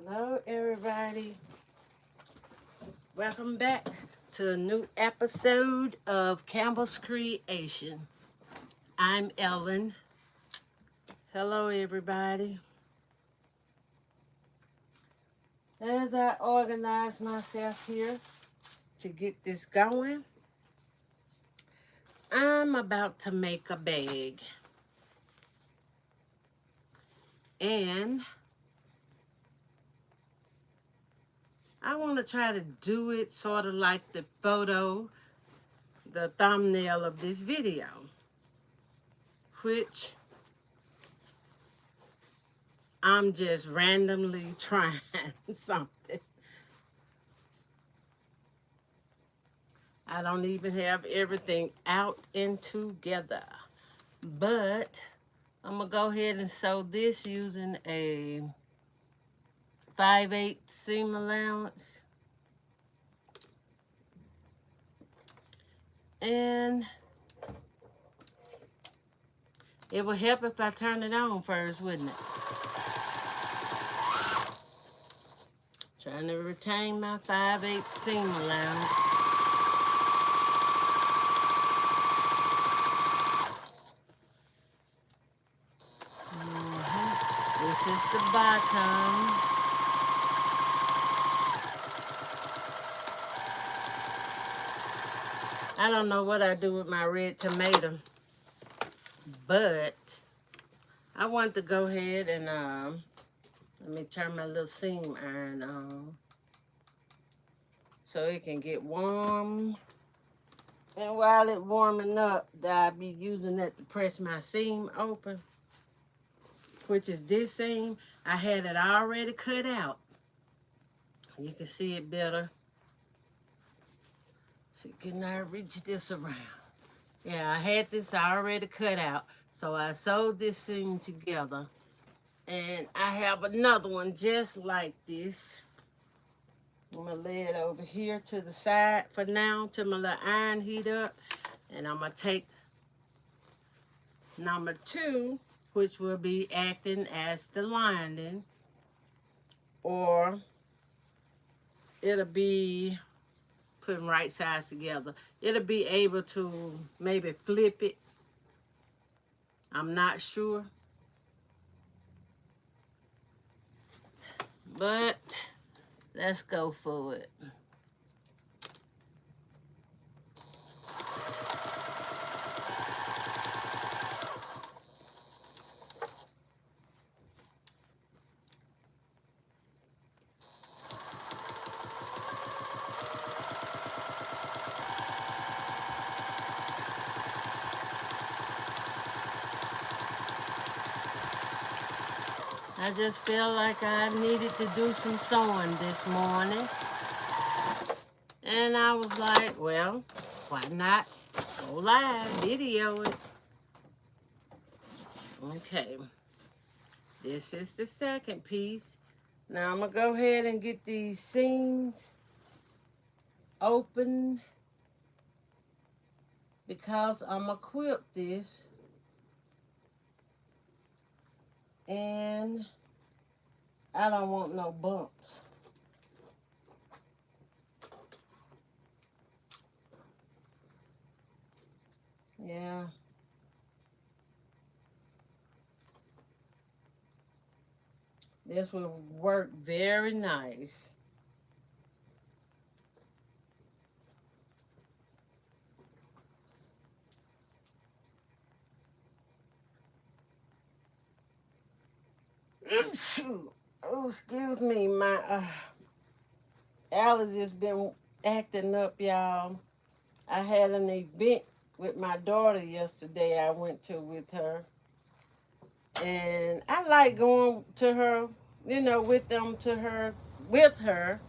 Hello, everybody. Welcome back to a new episode of Campbell's Creation. I'm Ellen. Hello, everybody. As I organize myself here to get this going, I'm about to make a bag. And I want to try to do it sort of like the thumbnail of this video, which I'm just randomly trying something. I don't even have everything out and together, but I'm gonna go ahead and sew this using a 5/8 seam allowance. And it will help if I turn it on first, wouldn't it? Trying to retain my 5/8 seam allowance. This is the bottom. I don't know what I do with my red tomato, but I want to go ahead and let me turn my little seam iron on so it can get warm. And while it's warming up, I'll be using that to press my seam open, which is this seam. I had it already cut out. You can see it better. So can I reach this around? Yeah, I had this already cut out. So I sewed this seam together. And I have another one just like this. I'm going to lay it over here to the side for now till my little iron heat up. And I'm going to take number 2, which will be acting as the lining. Or it'll be putting right sides together. It'll be able to maybe flip it. I'm not sure. But let's go for it. I just felt like I needed to do some sewing this morning. And I was like, well, why not go live, video it. Okay, this is the second piece. Now I'm gonna go ahead and get these seams open because I'm gonna quilt this. And I don't want no bumps. Yeah. This will work very nice. Oh, excuse me, my allergies been acting up, y'all. I had an event with my daughter yesterday. I went to with her, and I like going to her, with her.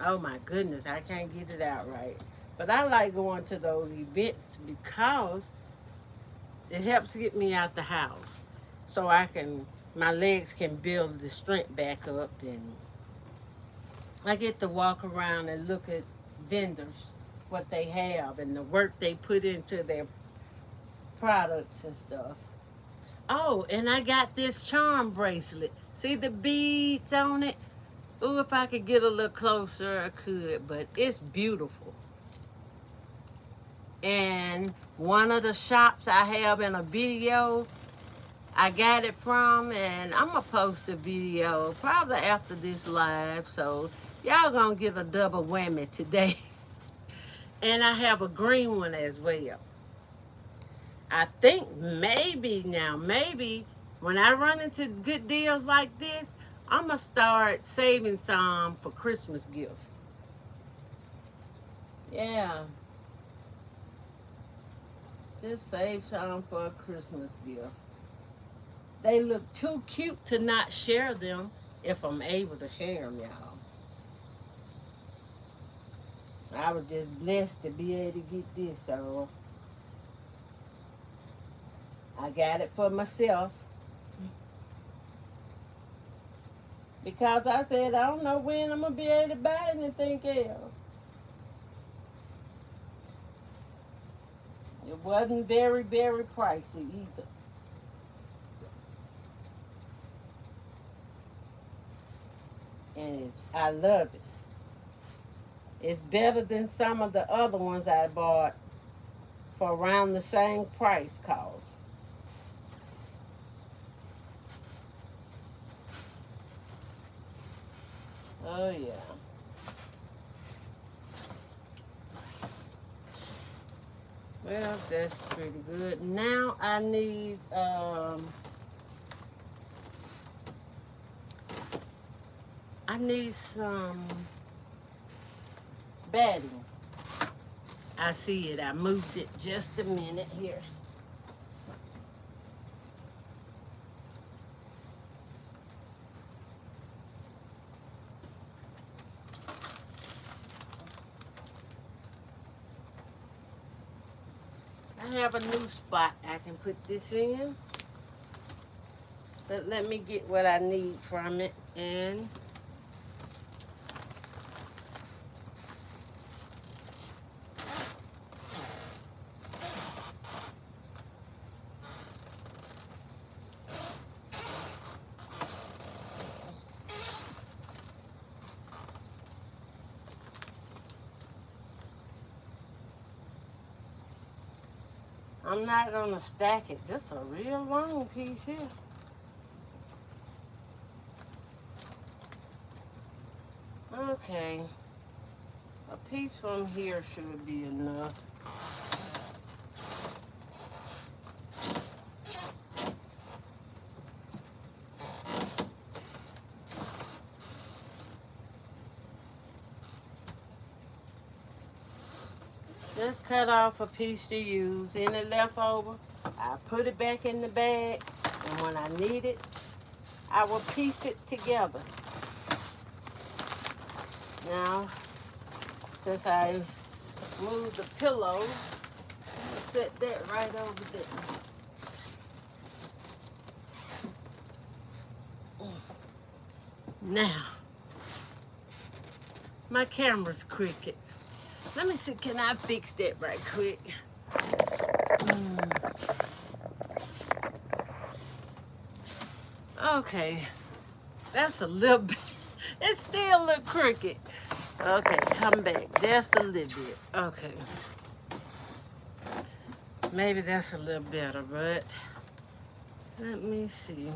Oh my goodness, I can't get it out right. But I like going to those events because it helps get me out the house, so my legs can build the strength back up, and I get to walk around and look at vendors, what they have, and the work they put into their products and stuff. Oh, and I got this charm bracelet. See the beads on it? Ooh, if I could get a little closer, I could, but it's beautiful. And one of the shops I have in a video, I got it from, and I'm gonna post a video probably after this live, so y'all gonna get a double whammy today. And I have a green one as well. I think maybe when I run into good deals like this, I'm gonna start saving some for Christmas gifts. Yeah, just save some for a Christmas gift. They look too cute to not share them if I'm able to share them, y'all. I was just blessed to be able to get this, so I got it for myself. Because I said I don't know when I'm gonna be able to buy anything else. It wasn't very, very pricey either. And I love it. It's better than some of the other ones I bought for around the same price cost. Oh yeah. Well, that's pretty good. Now I need some batting. I see it. I moved it just a minute here. I have a new spot I can put this in. But let me get what I need from it, and I'm not gonna stack it. This is a real long piece here. Okay. A piece from here should be enough. Just cut off a piece to use. Any left over, I put it back in the bag, and when I need it, I will piece it together. Now, since I moved the pillow, I'll set that right over there. Now, my camera's crooked. Let me see, can I fix that right quick? Okay, that's a little bit, it still look crooked. Okay, come back, that's a little bit, okay. Maybe that's a little better, but let me see.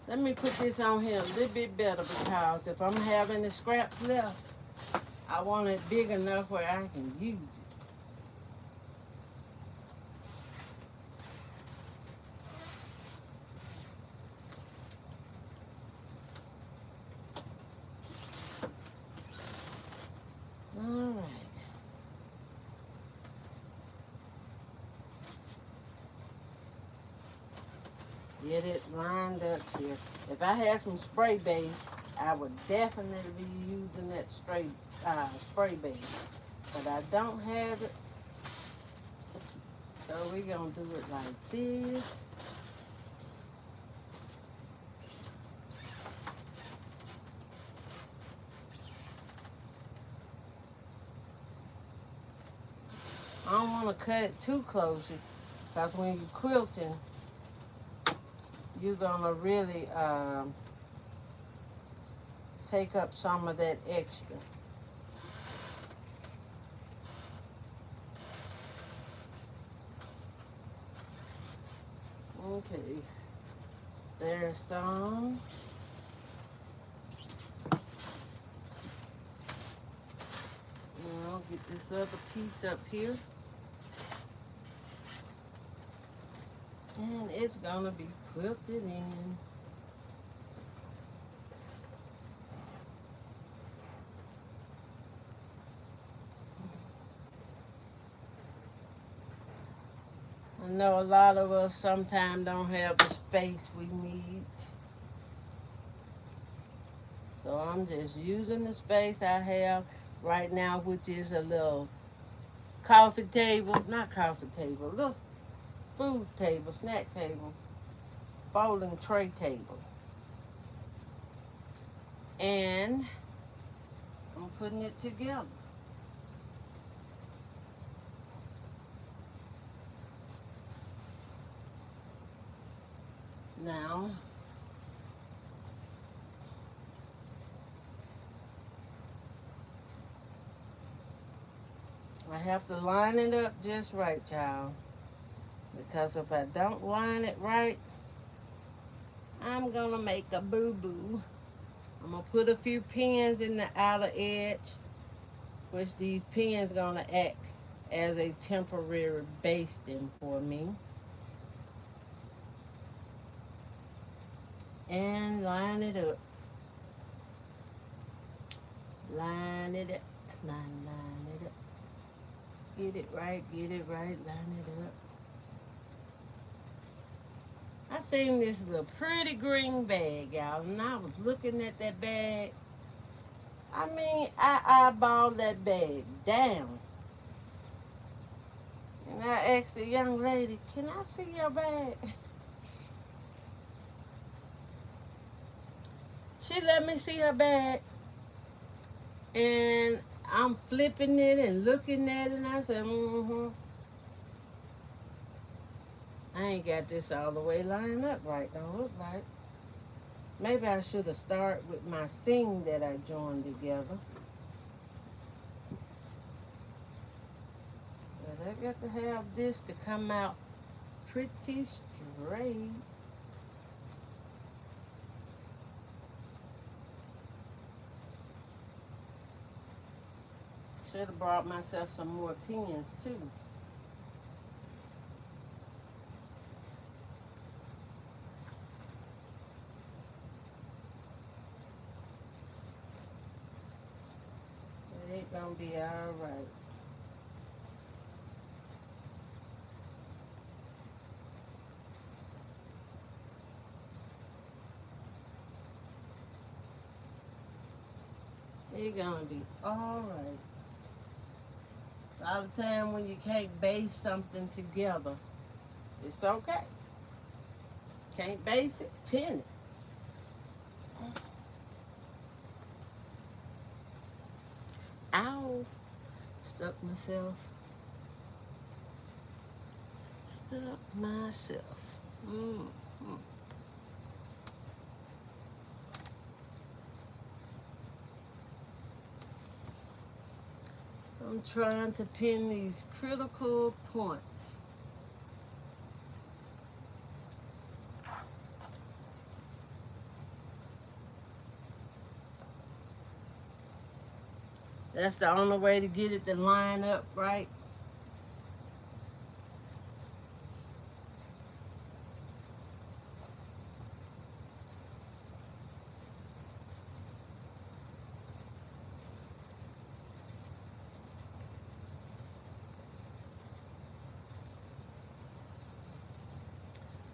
Let me put this on here a little bit better, because if I'm having the scraps left, I want it big enough where I can use it. All right. Get it lined up here. If I had some spray base, I would definitely be using that spray base. But I don't have it. So we're going to do it like this. I don't want to cut it too close because when you're quilting, you're going to really take up some of that extra. Okay, there's some. Now get this other piece up here. And it's gonna be quilted in. I know a lot of us sometimes don't have the space we need. So I'm just using the space I have right now, which is a little coffee table, not coffee table, a little food table, snack table, folding tray table. And I'm putting it together. Now, I have to line it up just right, y'all. Because if I don't line it right, I'm gonna make a boo-boo. I'm gonna put a few pins in the outer edge, which these pins gonna act as a temporary basting for me. And line it up. Line it up. Line it up. Get it right, line it up. I seen this little pretty green bag, y'all, and I was looking at that bag. I mean, I eyeballed that bag down. And I asked the young lady, can I see your bag? She let me see her bag. And I'm flipping it and looking at it, and I said, I ain't got this all the way lined up right, don't look like. Maybe I should have started with my seam that I joined together. But I got to have this to come out pretty straight. Should have brought myself some more pins too. But it's gonna be all right. It's gonna be all right. A lot of time when you can't base something together, it's okay. Can't base it, pin it. Ow, stuck myself. Stuck myself. I'm trying to pin these critical points. That's the only way to get it to line up right.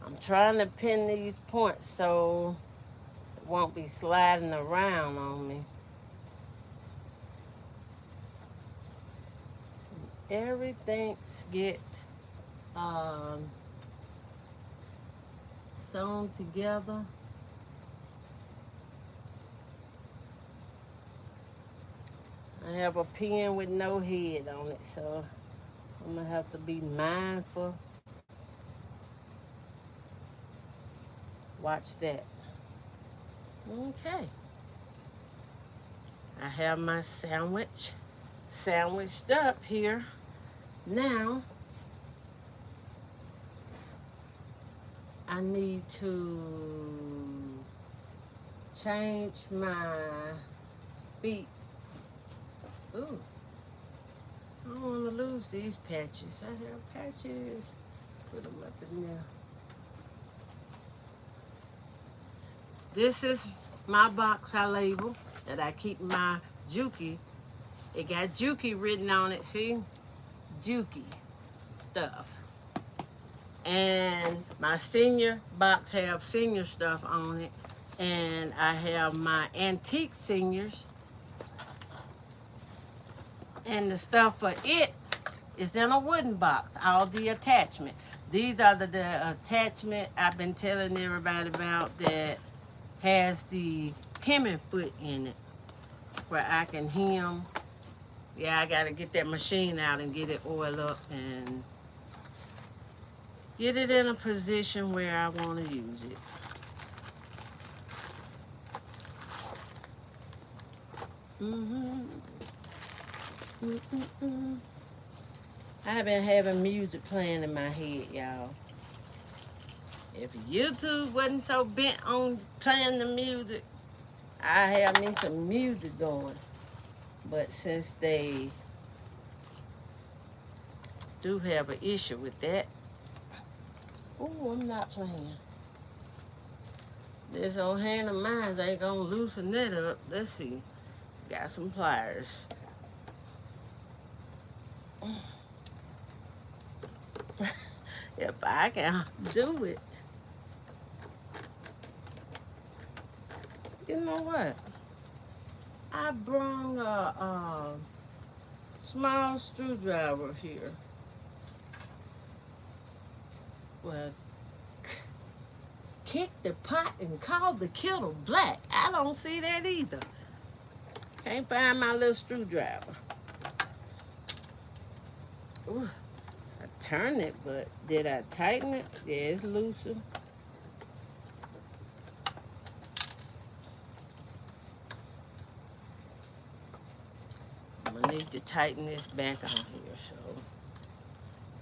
I'm trying to pin these points so it won't be sliding around on me. Everything's get sewn together. I have a pin with no head on it, so I'm gonna have to be mindful. Watch that. Okay. I have my sandwich sandwiched up here. Now I need to change my feet. Ooh, I don't want to lose these patches. I have patches. Put them up in there. This is my box I label that I keep my Juki. It got Juki written on it, see? Juki stuff. And my senior box have senior stuff on it. And I have my antique seniors. And the stuff for it is in a wooden box, all the attachment. These are the attachment I've been telling everybody about that has the hemming foot in it, where I can hem. Yeah, I gotta get that machine out and get it oiled up and get it in a position where I want to use it. I've been having music playing in my head, y'all. If YouTube wasn't so bent on playing the music, I have me some music going. But since they do have an issue with that, oh, I'm not playing. This old hand of mine ain't gonna loosen that up. Let's see. Got some pliers. If I can do it. You know what? I brought a small screwdriver here. Well, kick the pot and call the kettle black. I don't see that either. Can't find my little screwdriver. Ooh, I turned it, but did I tighten it? Yeah, it's looser. I'm gonna need to tighten this back on here. So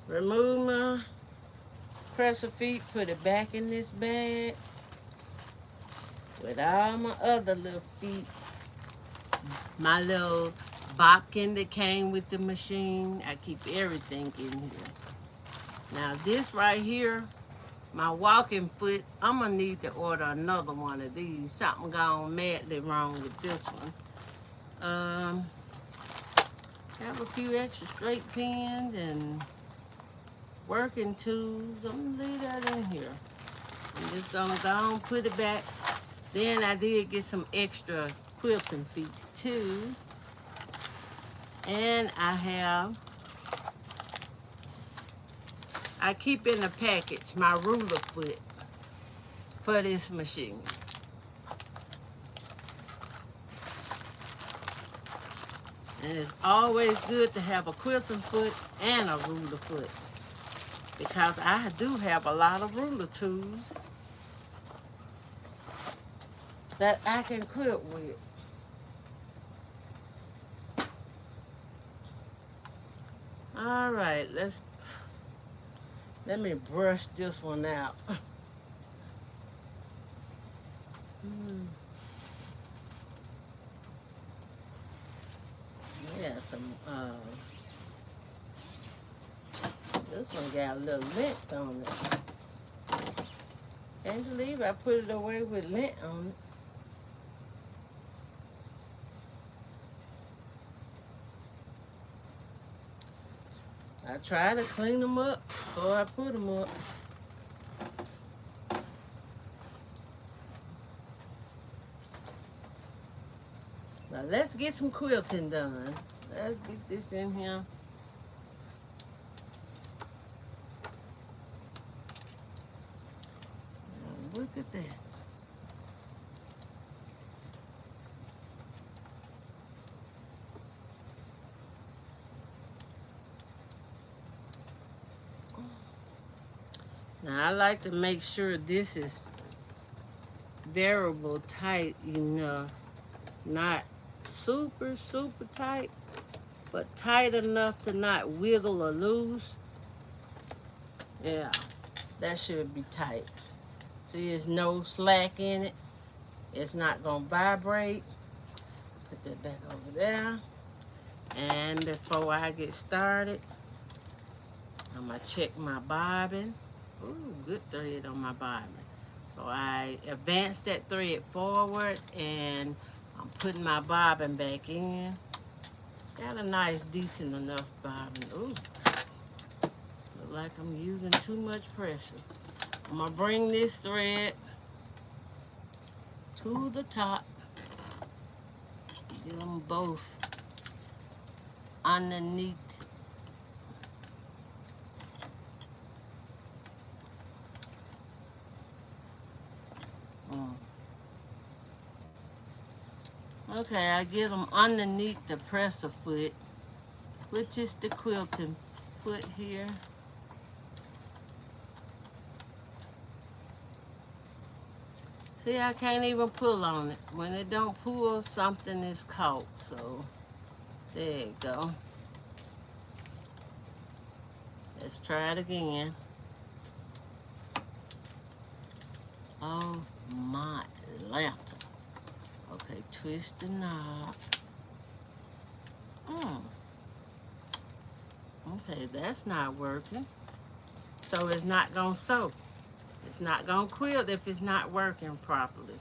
remove my presser feet, put it back in this bag with all my other little feet. My little bobkin that came with the machine. I keep everything in here. Now this right here, my walking foot, I'm gonna need to order another one of these. Something gone madly wrong with this one. Have a few extra straight pins and working tools. I'm gonna leave that in here. I'm just gonna go and put it back. Then I did get some extra quilting feet too. And I keep in the package my ruler foot for this machine. And it's always good to have a quilting foot and a ruler foot, because I do have a lot of ruler tools that I can quilt with. All right, let me brush this one out. Yeah, this one got a little lint on it. Can't believe I put it away with lint on it. I try to clean them up before I put them up. Now let's get some quilting done. Let's get this in here. Now look at that. Now I like to make sure this is variable tight enough, not super tight, but tight enough to not wiggle or loose. Yeah, that should be tight. See, there's no slack in it. It's not gonna vibrate. Put that back over there. And before I get started, I'm gonna check my bobbin. Ooh, good thread on my bobbin. So I advance that thread forward and I'm putting my bobbin back in. Got a nice, decent enough bobbin. Ooh, look like I'm using too much pressure. I'm gonna bring this thread to the top. Get them both underneath. Okay, I get them underneath the presser foot, which is the quilting foot here. See, I can't even pull on it. When it don't pull, something is caught. So, there you go. Let's try it again. Oh my lantern. Okay, twist the knob. Okay, that's not working. So it's not gonna sew. It's not gonna quilt if it's not working properly.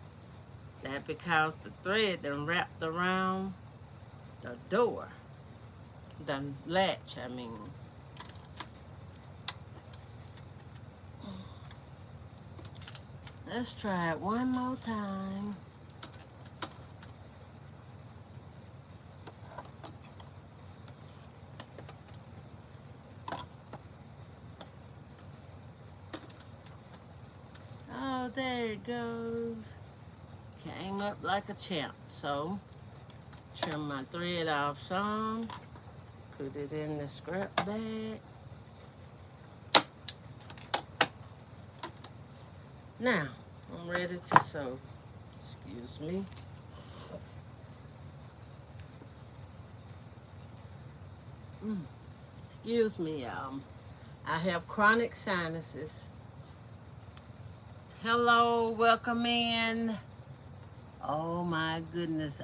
That because the thread done wrapped around the door. The latch, I mean. Let's try it one more time. Oh, there it goes. Came up like a champ. So, trim my thread off some. Put it in the scrap bag. Now, I'm ready to sew. Excuse me. Excuse me, y'all. I have chronic sinuses. Hello, welcome in. Oh my goodness,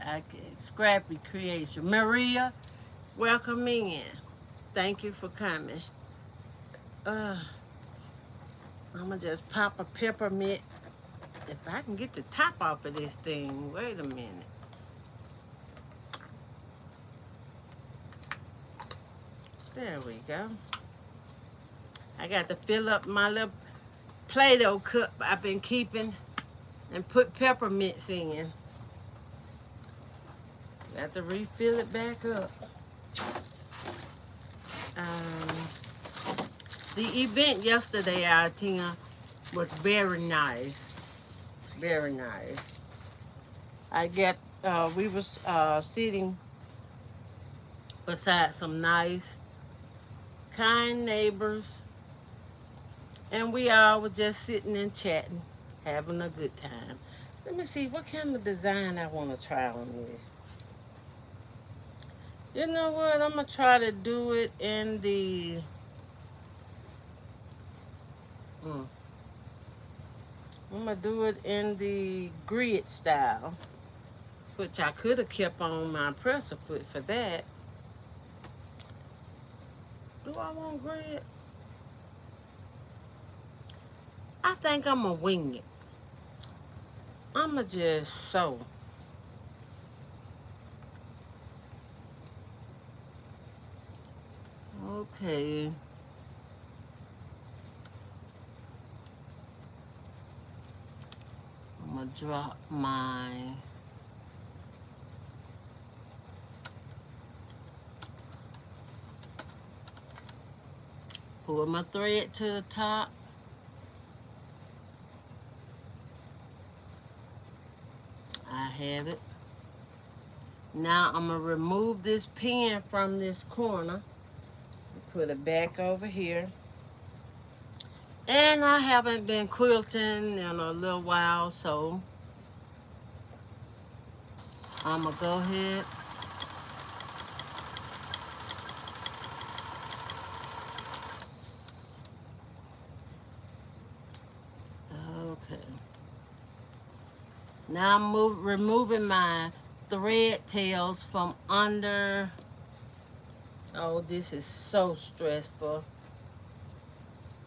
Scrappy Creation. Maria, welcome in. Thank you for coming. I'm gonna just pop a peppermint. If I can get the top off of this thing, wait a minute. There we go. I got to fill up my little Play-Doh cup I've been keeping and put peppermints in. Got to refill it back up. The event yesterday I attended was very nice. Very nice. We was sitting beside some nice, kind neighbors. And we all were just sitting and chatting, having a good time. Let me see what kind of design I want to try on this. You know what? I'm going to try to do it in the... I'm going to do it in the grid style, which I could have kept on my presser foot for that. Do I want grid? I think I'm going to wing it. I'm going to just sew. Okay. I'm going to drop my... Pull my thread to the top. I have it. Now I'm going to remove this pin from this corner. Put it back over here. And I haven't been quilting in a little while, so I'm going to go ahead. Okay. Now I'm removing my thread tails from under. Oh, this is so stressful.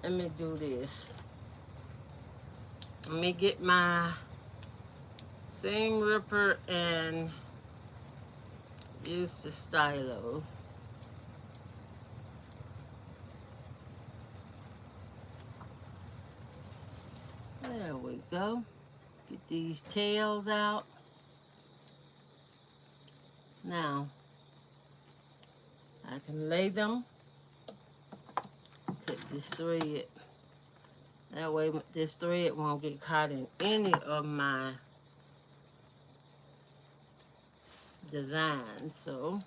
Let me do this. Let me get my seam ripper and use the stylo. There we go. Get these tails out. Now, I can lay them. Cut this thread. That way this thread won't get caught in any of my designs. So,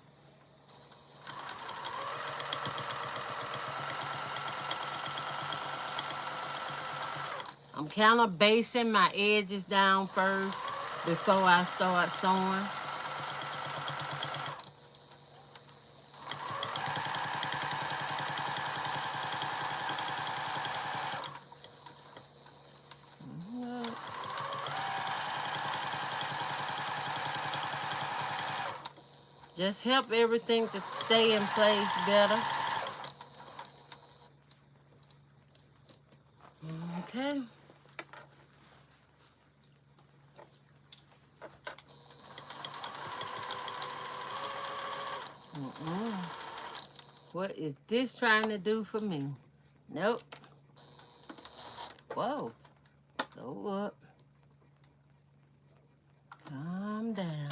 I'm kind of basing my edges down first before I start sewing. Just help everything to stay in place better. Okay. What is this trying to do for me? Nope. Whoa. Go up. Calm down.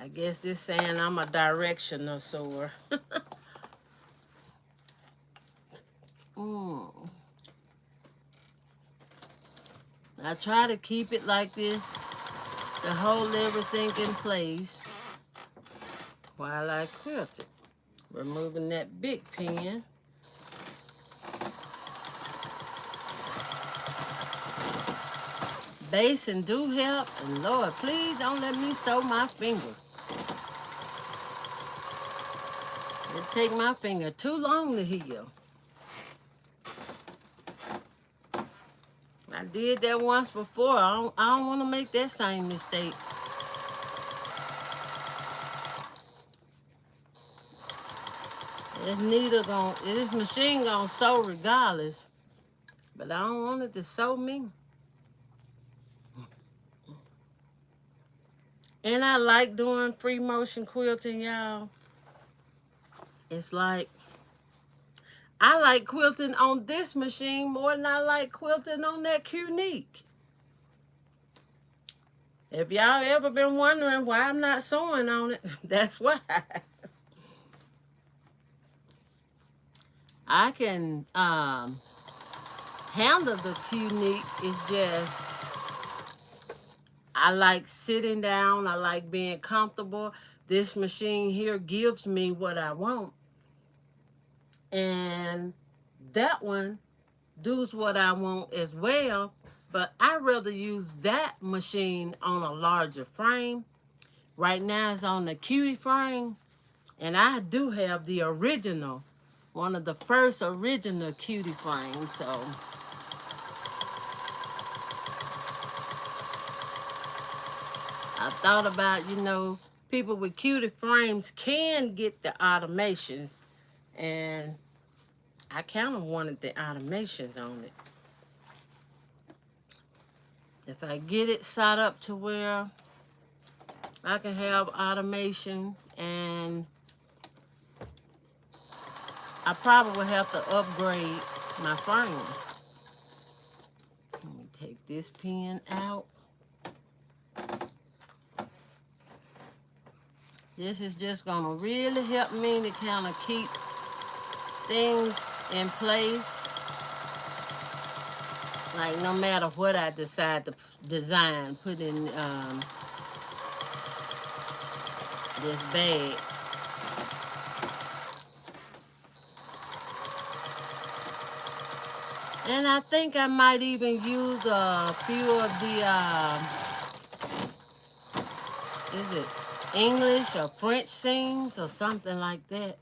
I guess this saying I'm a directional sewer. I try to keep it like this to hold everything in place while I quilt it. Removing that big pin. Basing do help, and Lord, please don't let me sew my finger. It take my finger too long to heal. I did that once before. I don't want to make that same mistake. This machine gonna sew regardless, but I don't want it to sew me. And I like doing free motion quilting, y'all. It's like, I like quilting on this machine more than I like quilting on that Qnique. If y'all ever been wondering why I'm not sewing on it, that's why. I can handle the Qnique. It's just, I like sitting down. I like being comfortable. This machine here gives me what I want. And that one does what I want as well. But I rather use that machine on a larger frame. Right now it's on the cutie frame. And I do have the original, one of the first original cutie frames. So I thought about, people with cutie frames can get the automations. And I kind of wanted the automations on it. If I get it set up to where I can have automation, and I probably will have to upgrade my frame. Let me take this pin out. This is just gonna really help me to kind of keep things in place. Like no matter what I decide to design, put in this bag. And I think I might even use a few of the, is it English or French seams or something like that.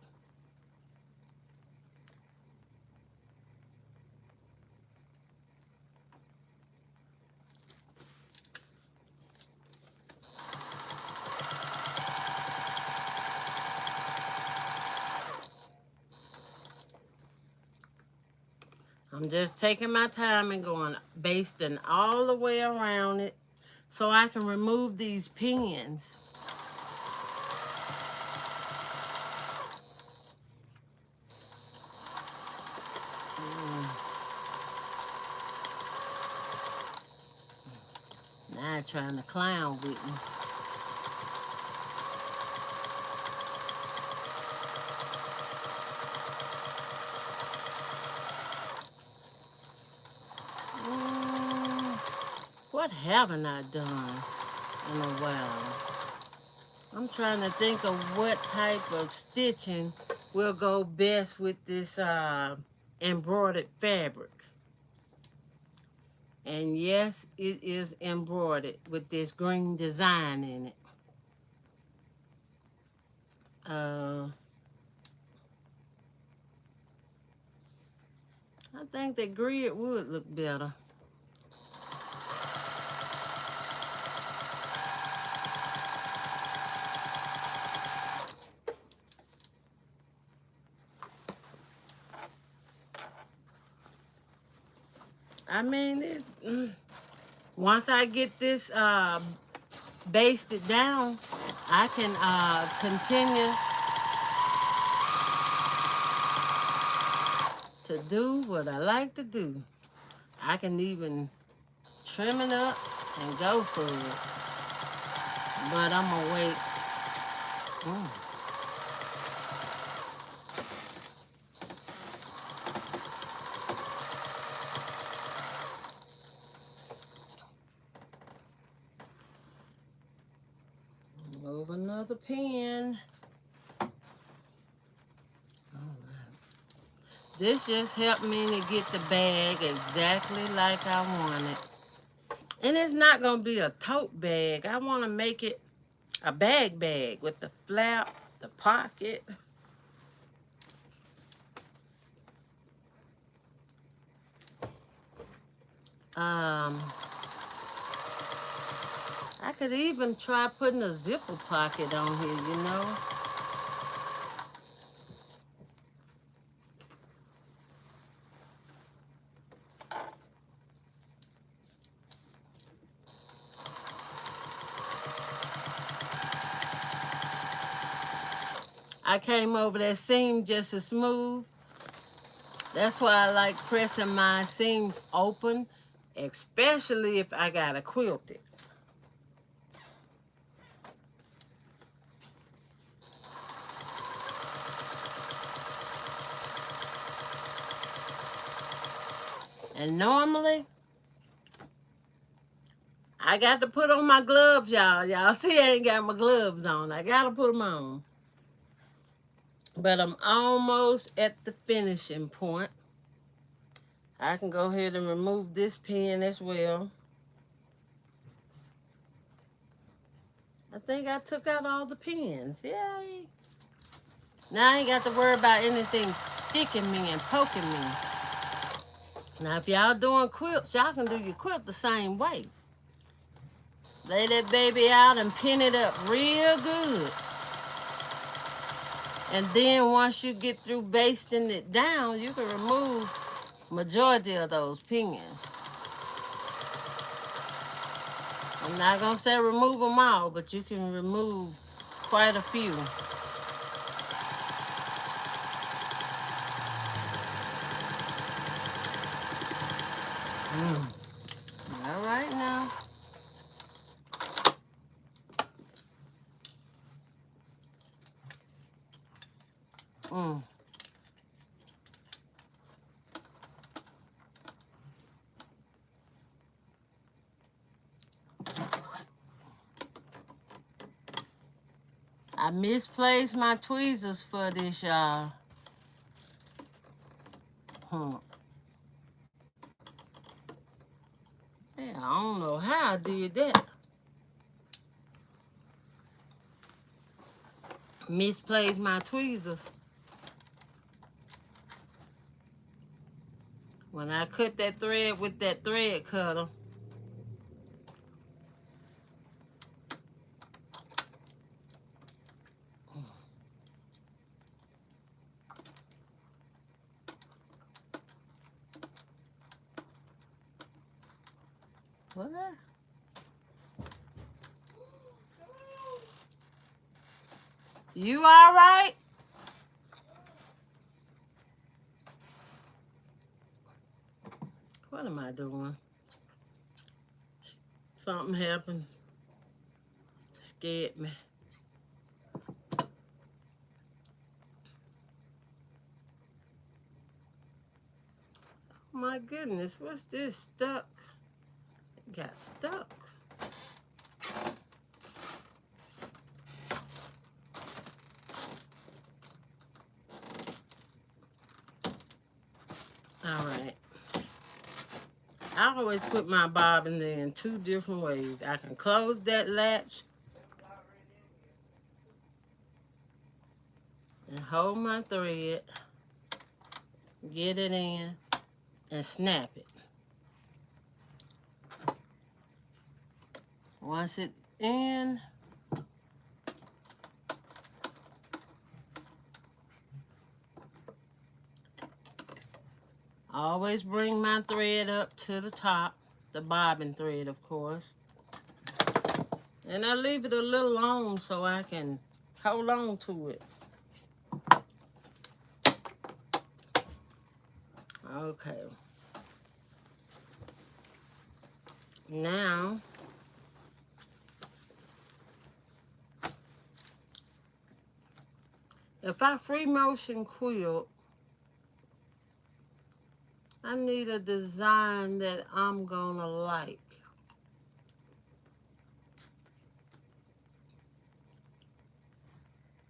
I'm just taking my time and going basting all the way around it so I can remove these pins. Now trying to clown with me. What haven't I done in a while? I'm trying to think of what type of stitching will go best with this embroidered fabric. And yes, it is embroidered with this green design in it. I think that grid would look better. I mean, once I get this basted down, I can continue to do what I like to do. I can even trim it up and go for it. But I'm gonna wait. Move another pin. This just helped me to get the bag exactly like I want it. And it's not going to be a tote bag. I want to make it a bag with the flap, the pocket. I could even try putting a zipper pocket on here, you know. I came over that seam just as smooth. That's why I like pressing my seams open, especially if I gotta quilt it. And normally, I got to put on my gloves, y'all. Y'all see I ain't got my gloves on. I got to put them on. But I'm almost at the finishing point. I can go ahead and remove this pin as well. I think I took out all the pins. Yay. Now I ain't got to worry about anything sticking me and poking me. Now, if y'all doing quilts, y'all can do your quilt the same way. Lay that baby out and pin it up real good. And then once you get through basting it down, you can remove majority of those pins. I'm not going to say remove them all, but you can remove quite a few. All right now. I misplaced my tweezers for this, y'all. don't know how I did that. Misplaced my tweezers. When I cut that thread with that thread cutter, what? You all right? What am I doing? Something happened. Scared me. My goodness, what's this stuck? It got stuck. All right. I always put my bobbin there in two different ways. I can close that latch and hold my thread, get it in, and snap it. Once it's in, I always bring my thread up to the top, the bobbin thread, of course. And I leave it a little long so I can hold on to it. Okay. Now, if I free motion quilt, I need a design that I'm gonna like.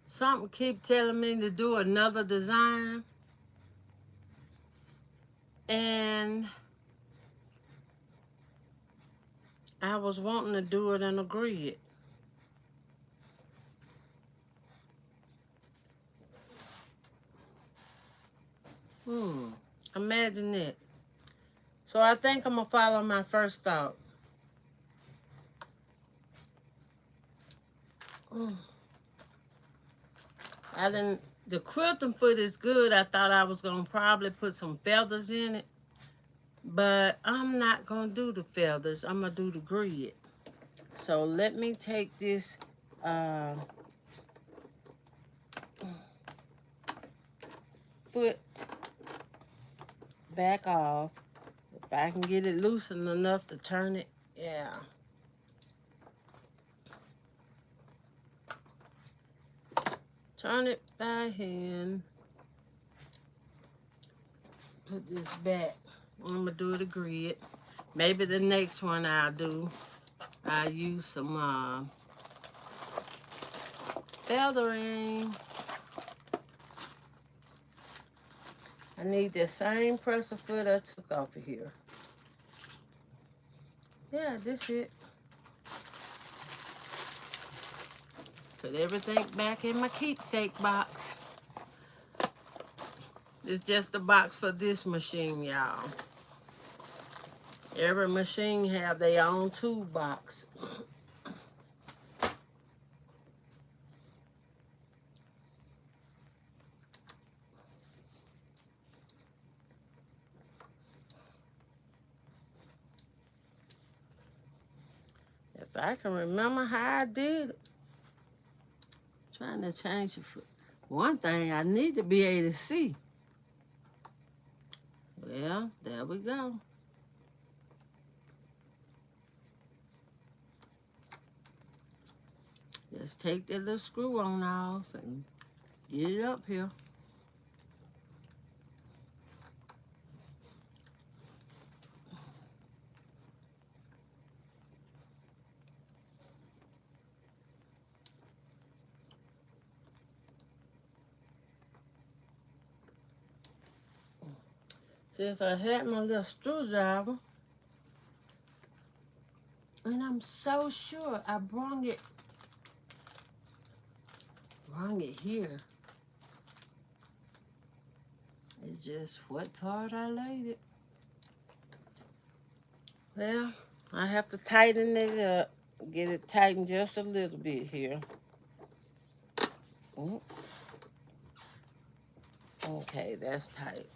Something keep telling me to do another design. And I was wanting to do it in a grid. Imagine that. So I think I'm gonna follow my first thought. The quilting foot is good. I thought I was gonna probably put some feathers in it, but I'm not gonna do the feathers. I'm gonna do the grid. So let me take this foot back off. If I can get it loosened enough to turn it, yeah. Turn it by hand. Put this back. I'm gonna do the grid. Maybe the next one I'll use some feathering. I need the same presser foot I took off of here. Yeah, this it. Put everything back in my keepsake box. It's just a box for this machine, y'all. Every machine have their own toolbox. If I can remember how I did it. Trying to change it. One thing I need to be able to see. Well, there we go. Just take that little screw on off and get it up here. See, if I had my little screwdriver, I'm so sure I brung it here. It's just what part I laid it. Well, I have to tighten it up. Get it tightened just a little bit here. Ooh. Okay, that's tight.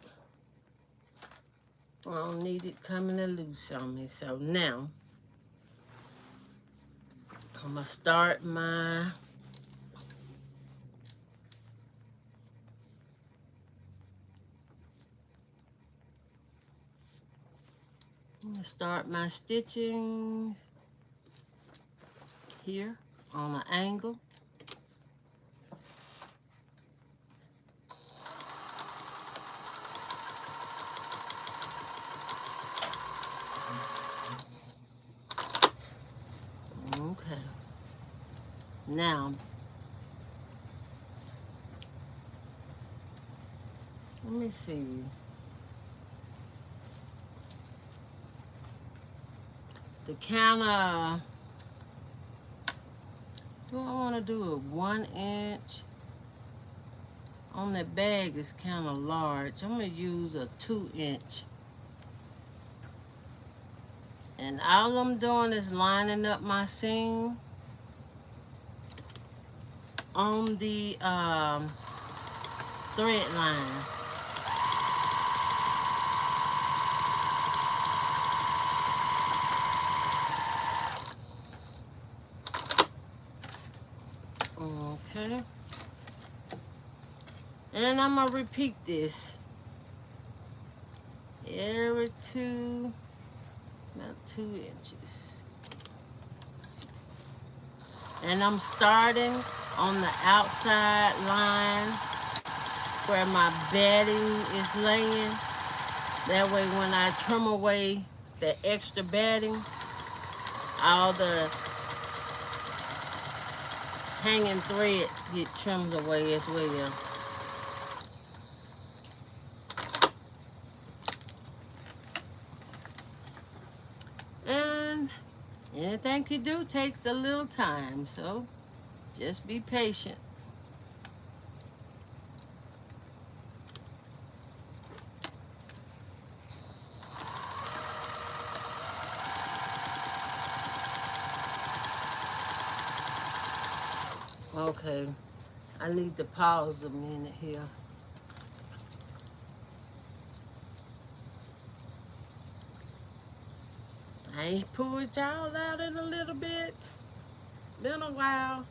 I don't need it coming loose on me. So now, I'm going to start my stitching here on an angle. Okay. Now, let me see. The kind of, do I want to do a 1 inch? On that bag is kind of large. I'm going to use a 2 inch. And all I'm doing is lining up my seam on the thread line. Okay. And I'm going to repeat this every about 2 inches. And I'm starting on the outside line where my batting is laying. That way when I trim away the extra batting, all the hanging threads get trimmed away as well. And anything you do takes a little time, so just be patient. Okay, I need to pause a minute here. I ain't pulled y'all out in a little bit. Been a while.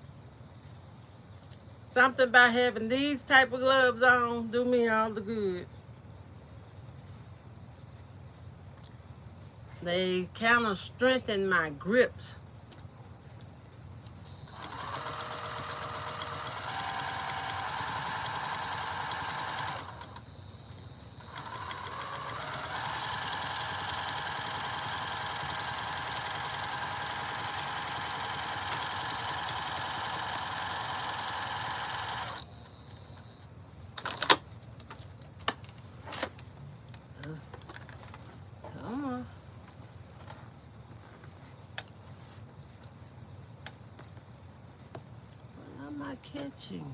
Something about having these type of gloves on do me all the good. They kind of strengthen my grips. Come on. What am I catching?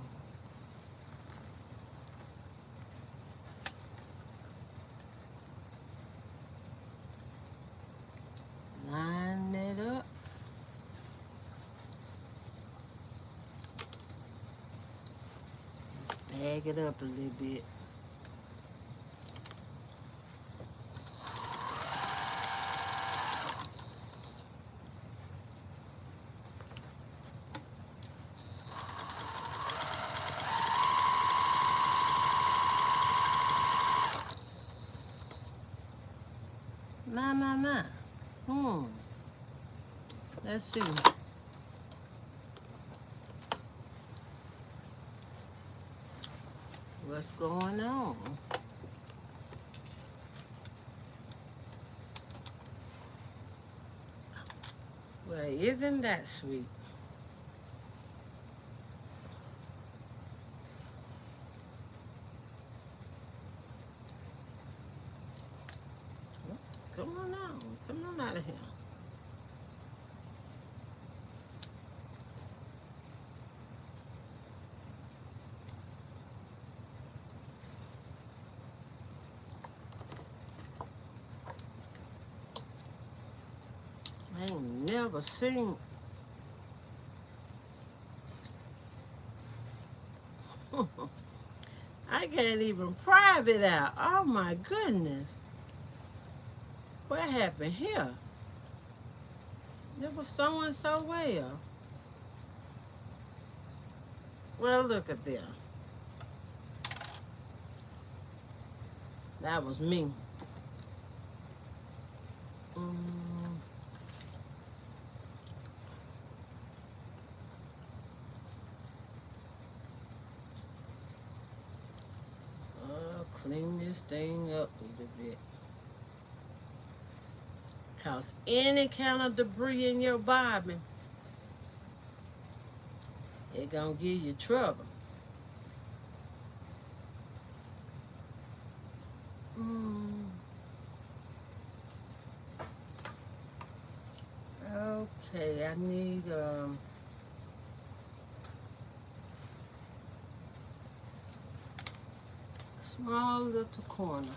Line it up. Bag it up a little bit. My. Let's see. What's going on? Well, isn't that sweet? Come on out. Come on out of here. ever seen. I can't even private out. Oh my goodness. What happened here? It was someone so well. Well, look at them. That was me. Clean this thing up a little bit. Cause any kind of debris in your bobbin, it gonna give you trouble. Okay, I need small little corner.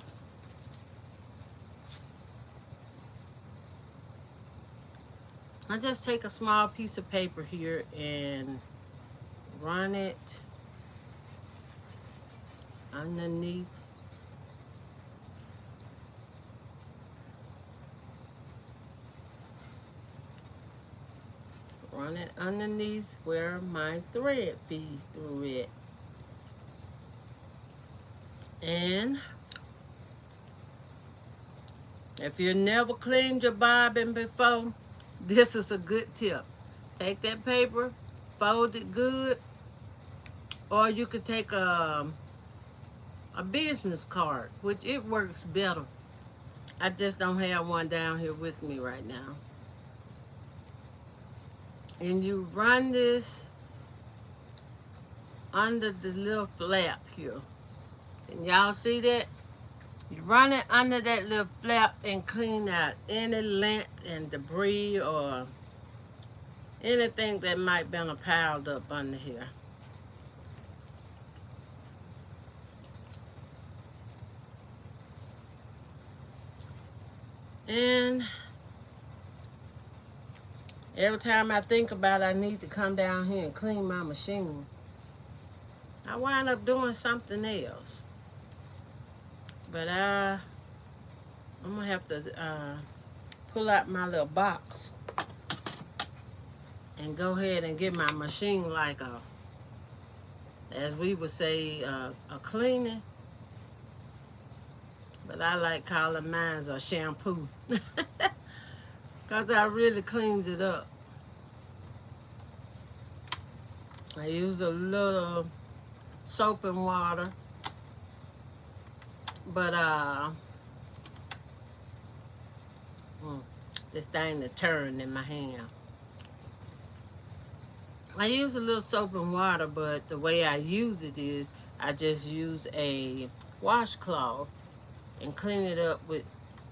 I just take a small piece of paper here and run it underneath. Run it underneath where my thread feeds through it. And if you never cleaned your bobbin before, this is a good tip. Take that paper, fold it good, or you could take a business card, which it works better. I just don't have one down here with me right now. And you run this under the little flap here. Can y'all see that? You run it under that little flap and clean out any lint and debris or anything that might been piled up under here. And every time I think about it, I need to come down here and clean my machine, I wind up doing something else. But I'm gonna have to pull out my little box and go ahead and get my machine like a, as we would say, a cleaning. But I like calling mine a shampoo. Because I really cleans it up. I use a little soap and water. But this thing to turn in my hand. I use a little soap and water, but the way I use it is I just use a washcloth and clean it up with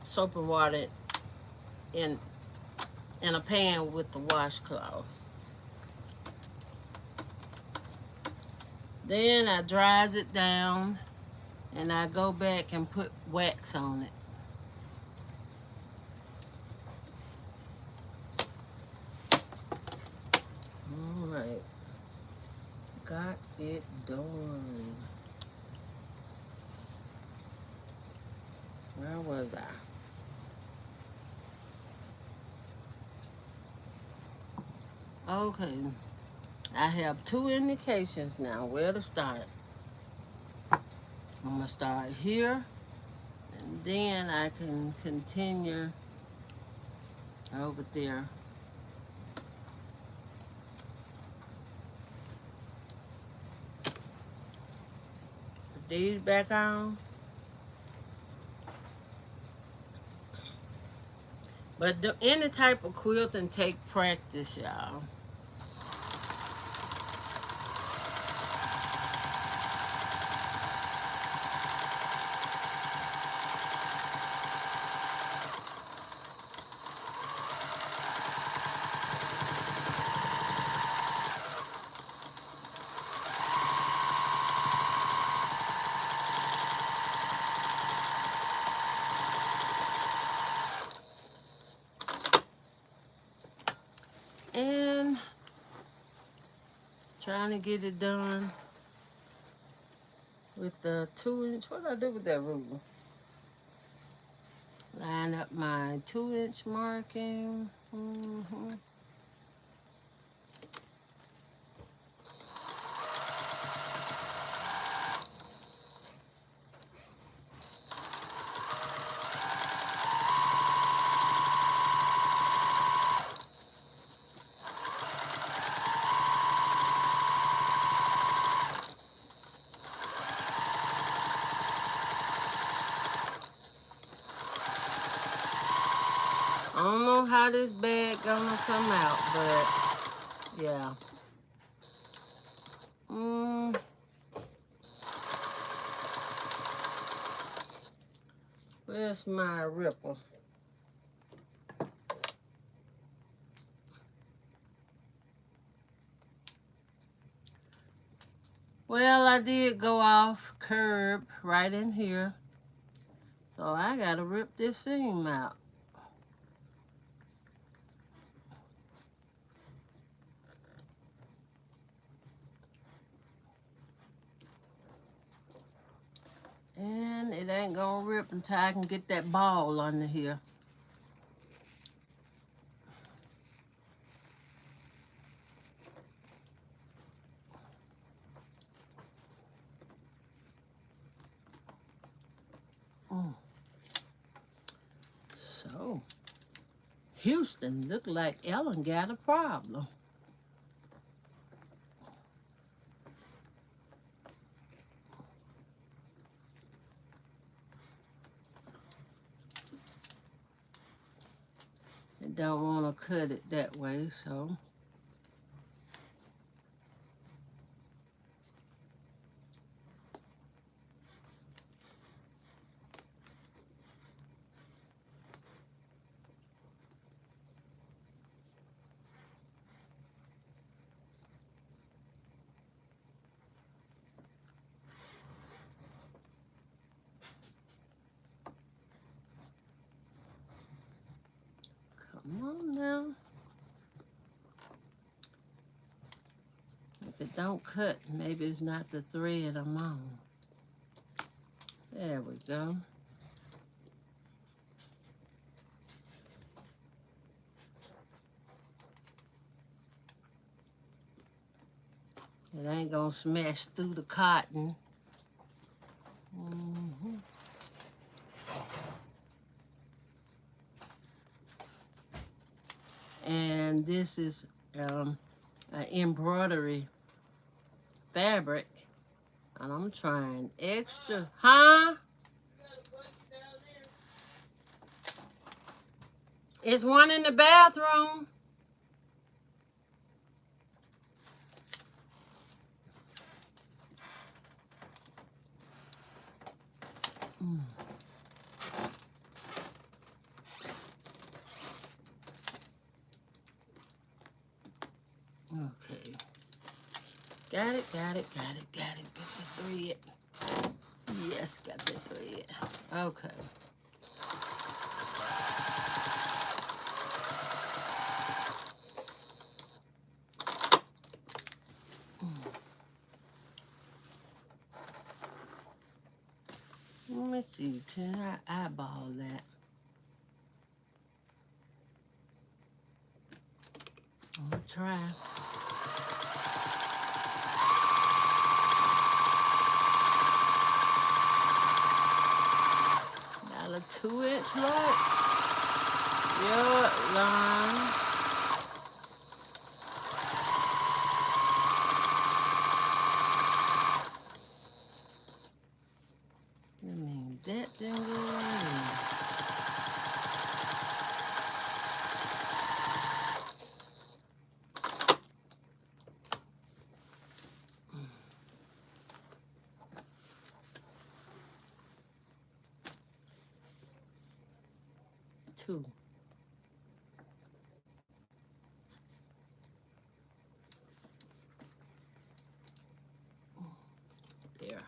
soap and water in a pan with the washcloth. Then I dries it down and I go back and put wax on it. All right, got it done. Where was I? Okay, I have two indications now where to start. I'm gonna start here, and then I can continue over there. Put these back on. But any type of quilting take practice, y'all. to get it done with the 2-inch. What did I do with that ruler? Line up my 2-inch marking. I don't know how this bag gonna come out, but yeah. Where's my ripper? Well, I did go off curb right in here, so I gotta rip this seam out. And it ain't gonna rip until I can get that ball under here. So, Houston, look like Ellen got a problem. I don't want to cut it that way, so. Come on now. If it don't cut, maybe it's not the thread I'm on. There we go. It ain't gonna smash through the cotton. And this is an embroidery fabric, and I'm trying extra. Huh? It's one in the bathroom. Okay. Got it. Get the thread. Yes, got the thread. Okay. Let me see. Can I eyeball that? I'm gonna try. Got a 2-inch light. Your line. I mean, that didn't go in. Two. There.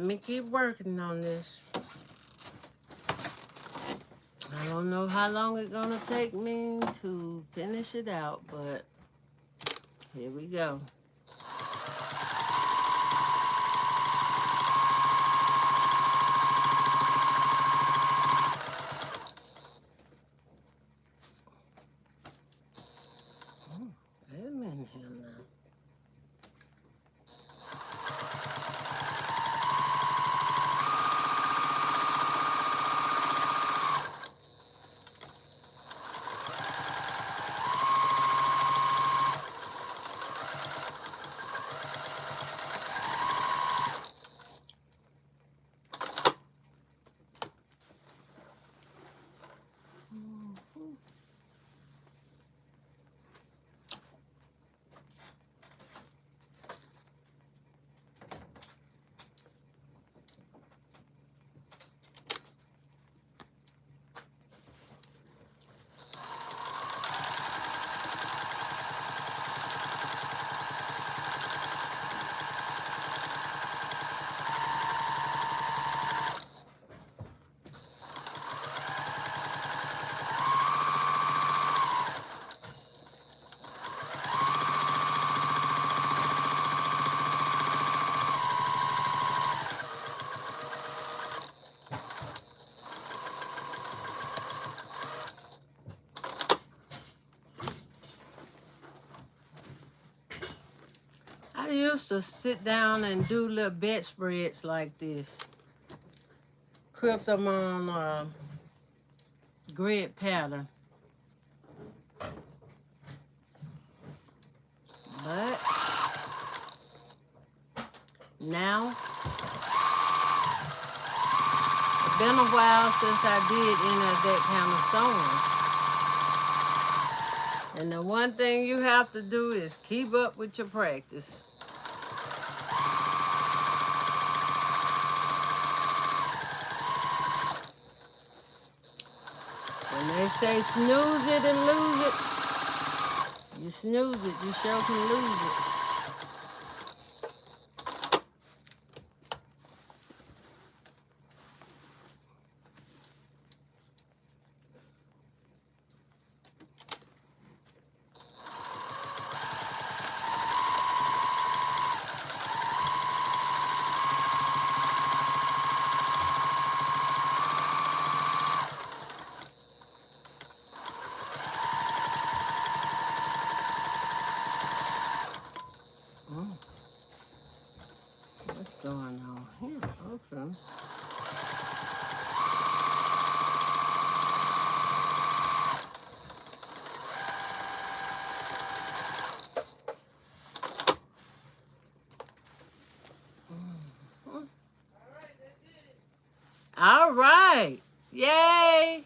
me keep working on this. I don't know how long it's gonna take me to finish it out, but here we go. Wait a minute here now. I used to sit down and do little bedspreads like this. Crib them on grid pattern. But now, it's been a while since I did any of that kind of sewing. And the one thing you have to do is keep up with your practice. When they say snooze it and lose it, you snooze it, you sure can lose it. What's going on here? Okay. All right. Yay.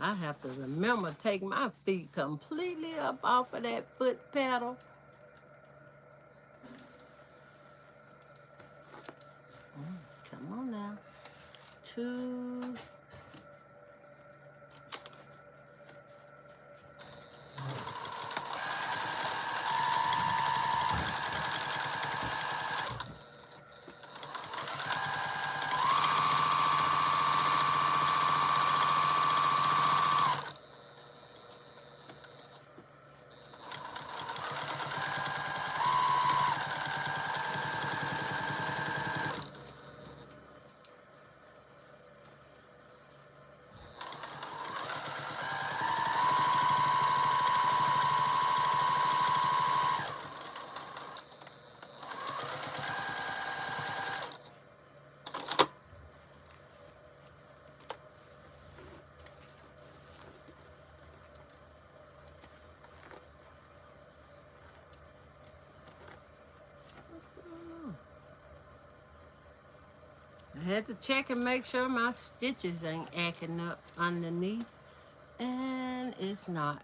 I have to remember to take my feet completely up off of that foot pedal. Come on now. 2. I had to check and make sure my stitches ain't acting up underneath, and it's not.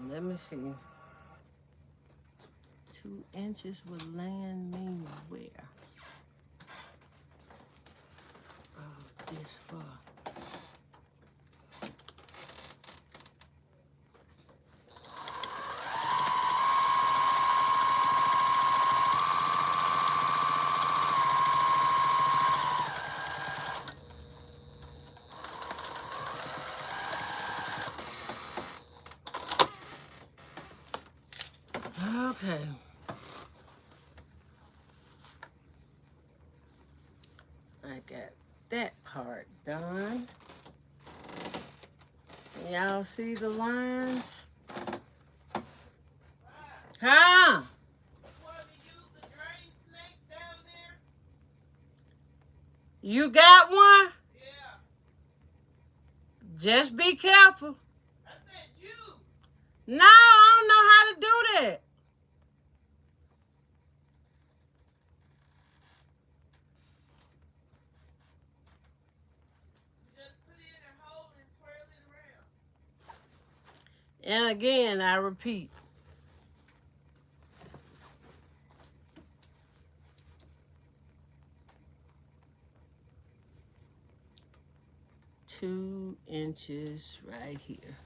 Let me see. 2 inches would land me where? Oh, this far. Okay. I got that part done. Y'all see the lines? Huh? You got one? Yeah. Just be careful. I said you. No, I don't know how to do that. And again, I repeat. Two inches right here.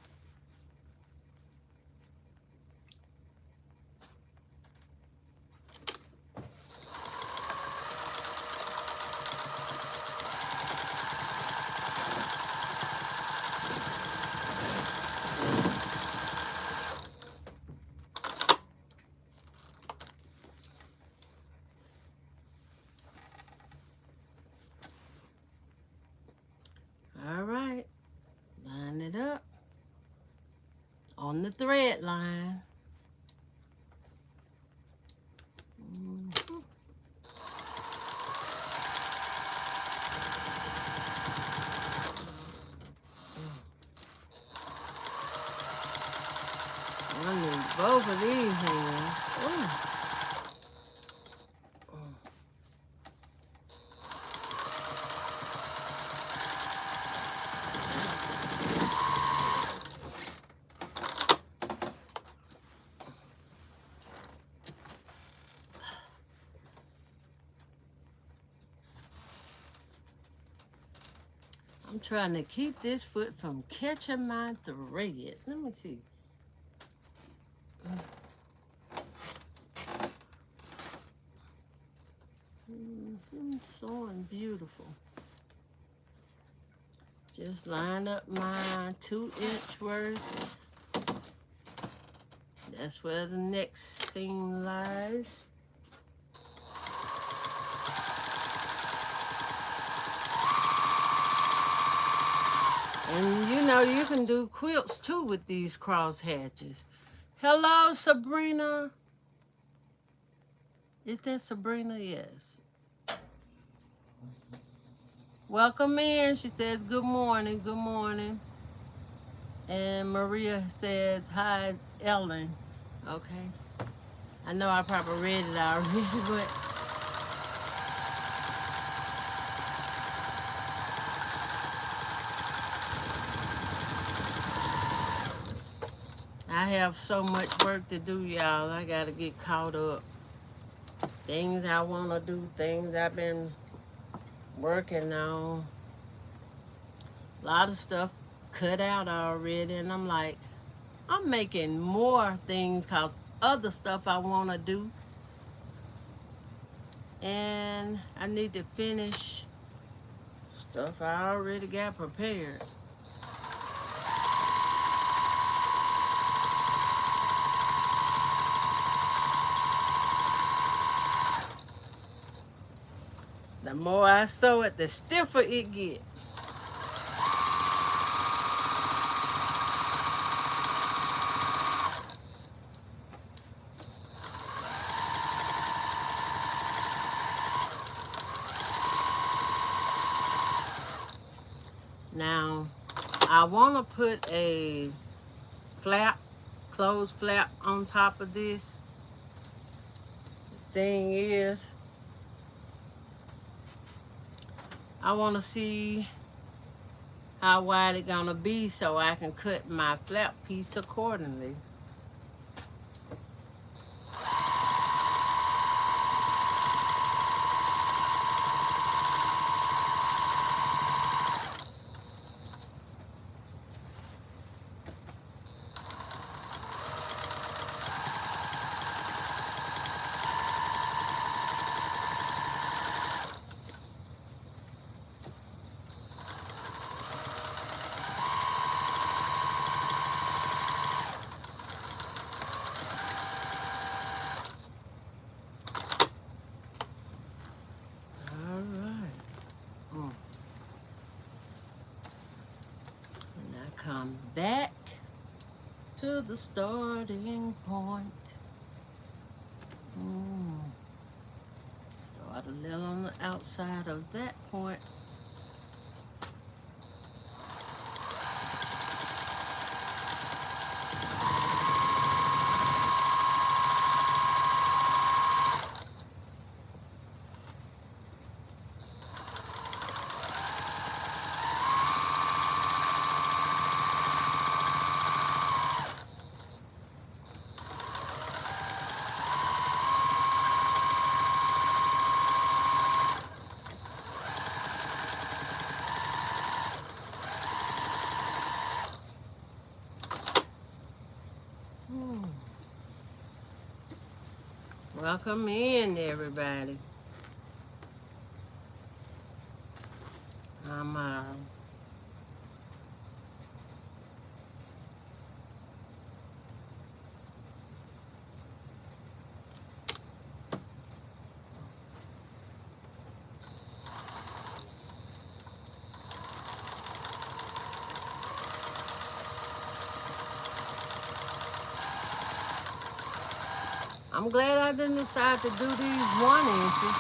All right, line it up on the thread line. I need both of these hands. Ooh. I'm trying to keep this foot from catching my thread. Let me see. Sewing beautiful. Just line up my 2-inch worth. That's where the next seam lies. And you know, you can do quilts too with these cross hatches. Hello, Sabrina. Is that Sabrina? Yes. Welcome in. She says, good morning, good morning. And Maria says, hi, Ellen. Okay. I know I probably read it already, but I have so much work to do, y'all. I got to get caught up. Things I want to do, things I've been working on. A lot of stuff cut out already, and I'm like, I'm making more things because other stuff I want to do. And I need to finish stuff I already got prepared. The more I sew it, the stiffer it get. Now, I want to put a flap, closed flap on top of this. The thing is, I want to see how wide it's gonna be so I can cut my flap piece accordingly. Come back to the starting point. Start a little on the outside of that point. Welcome in, everybody. I'm glad I didn't decide to do these 1 inches.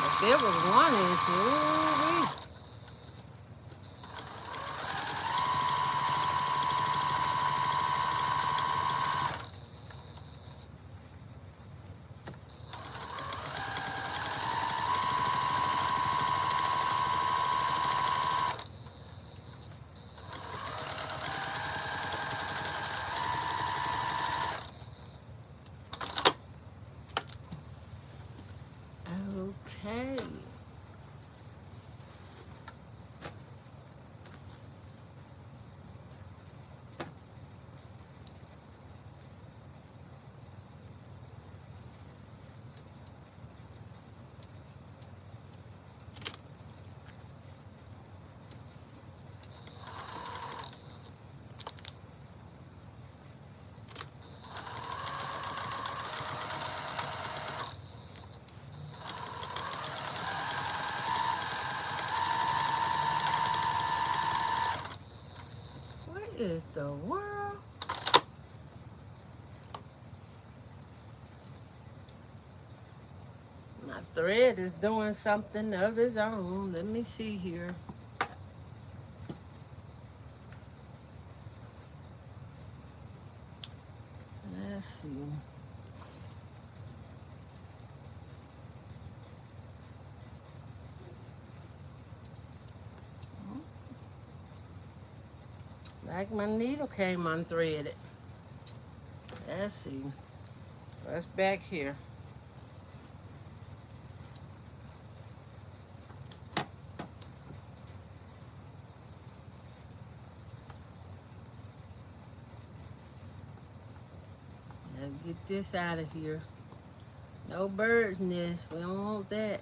If it was 1 inch, ooh-wee. Okay. What is the world? My thread is doing something of its own. Let me see here. Let's see. Like my needle came unthreaded. Let's see. What's back here? Let's get this out of here. No bird's nest. We don't want that.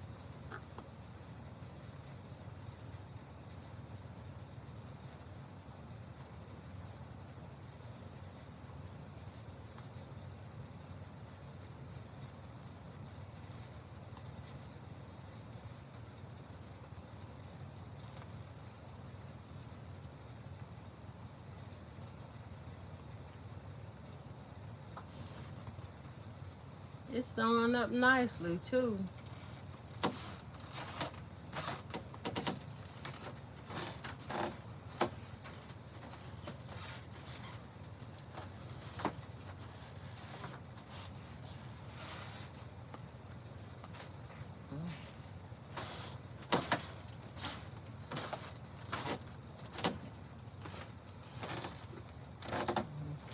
It's sewing up nicely too.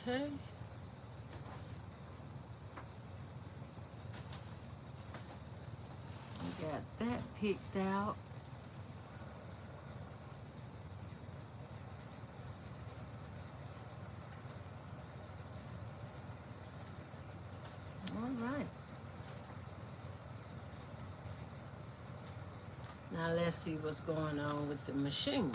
Okay. We got that picked out. All right. Now let's see what's going on with the machine.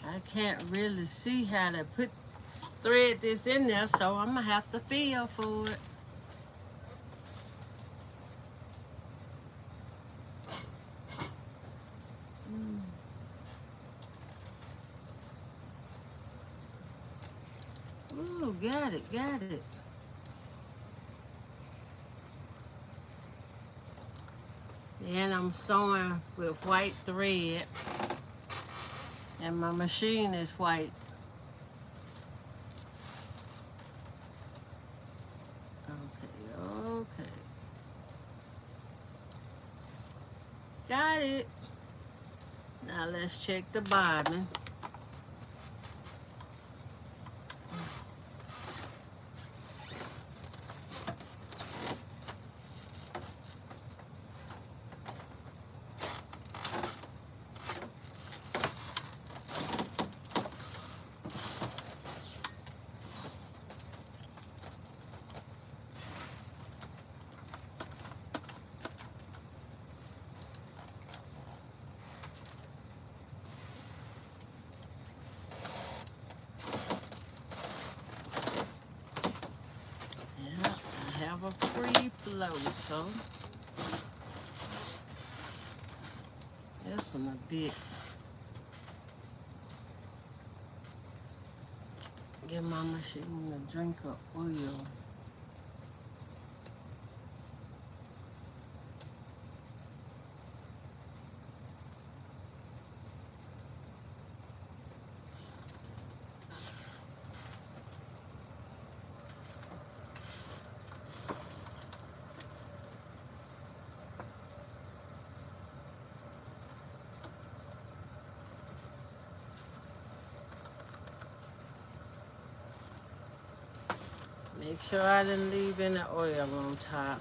I can't really see how to thread this in there, so I'm gonna have to feel for it. Ooh, got it. And I'm sewing with white thread, and my machine is white. Okay. Got it. Now let's check the bobbin. A free flow, so this one a bit. Give my machine a drink of oil. Make sure I didn't leave any oil on top.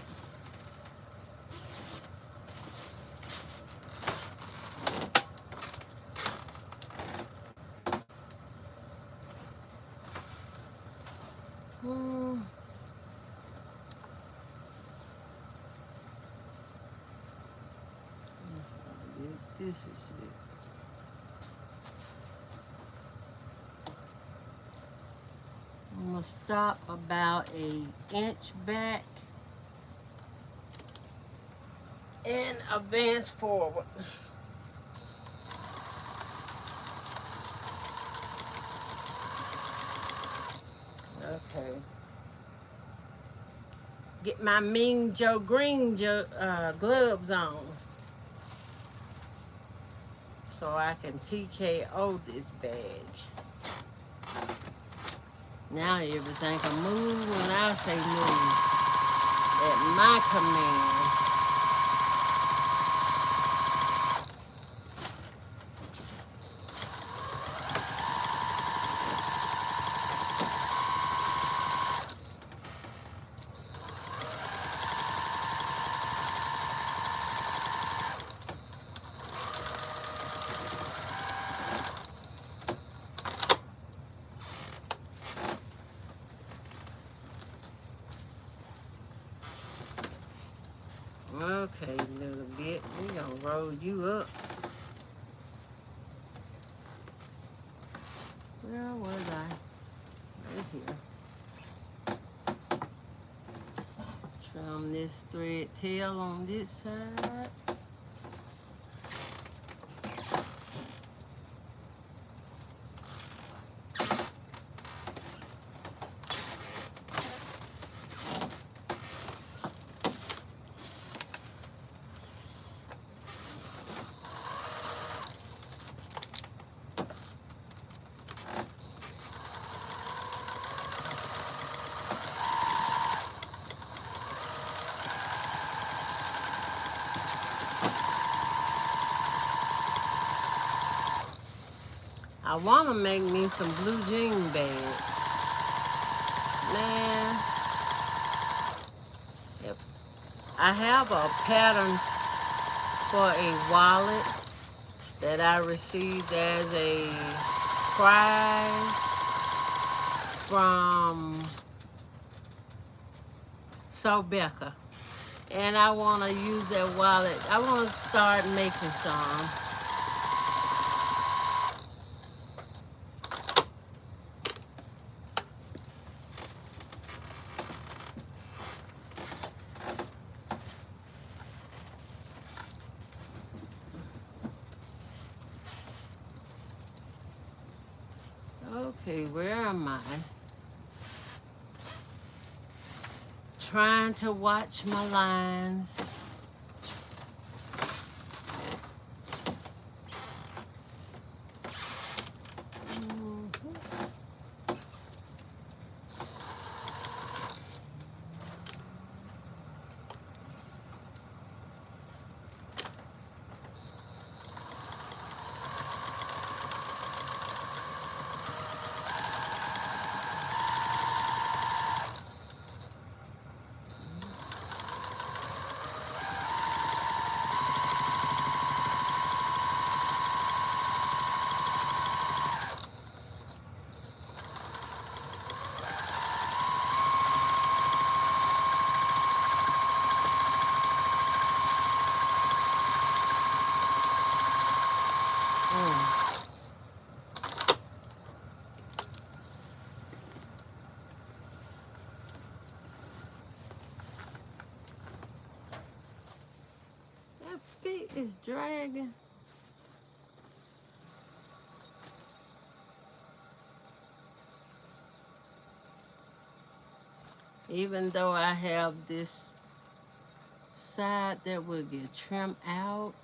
This is it. I'm gonna stop about an inch back and advance forward. Okay. Get my Mean Joe Green gloves on so I can TKO this bag. Now everything can move when I say move at my command. Okay, little bit. We gonna roll you up. Where was I? Right here. Trim this thread tail on this side. I want to make me some blue jean bags. Man, yep. I have a pattern for a wallet that I received as a prize from Sobecca. And I want to use that wallet. I want to start making some. Okay, where am I? Trying to watch my lines. That feet is dragging. Even though I have this side that will get trimmed out.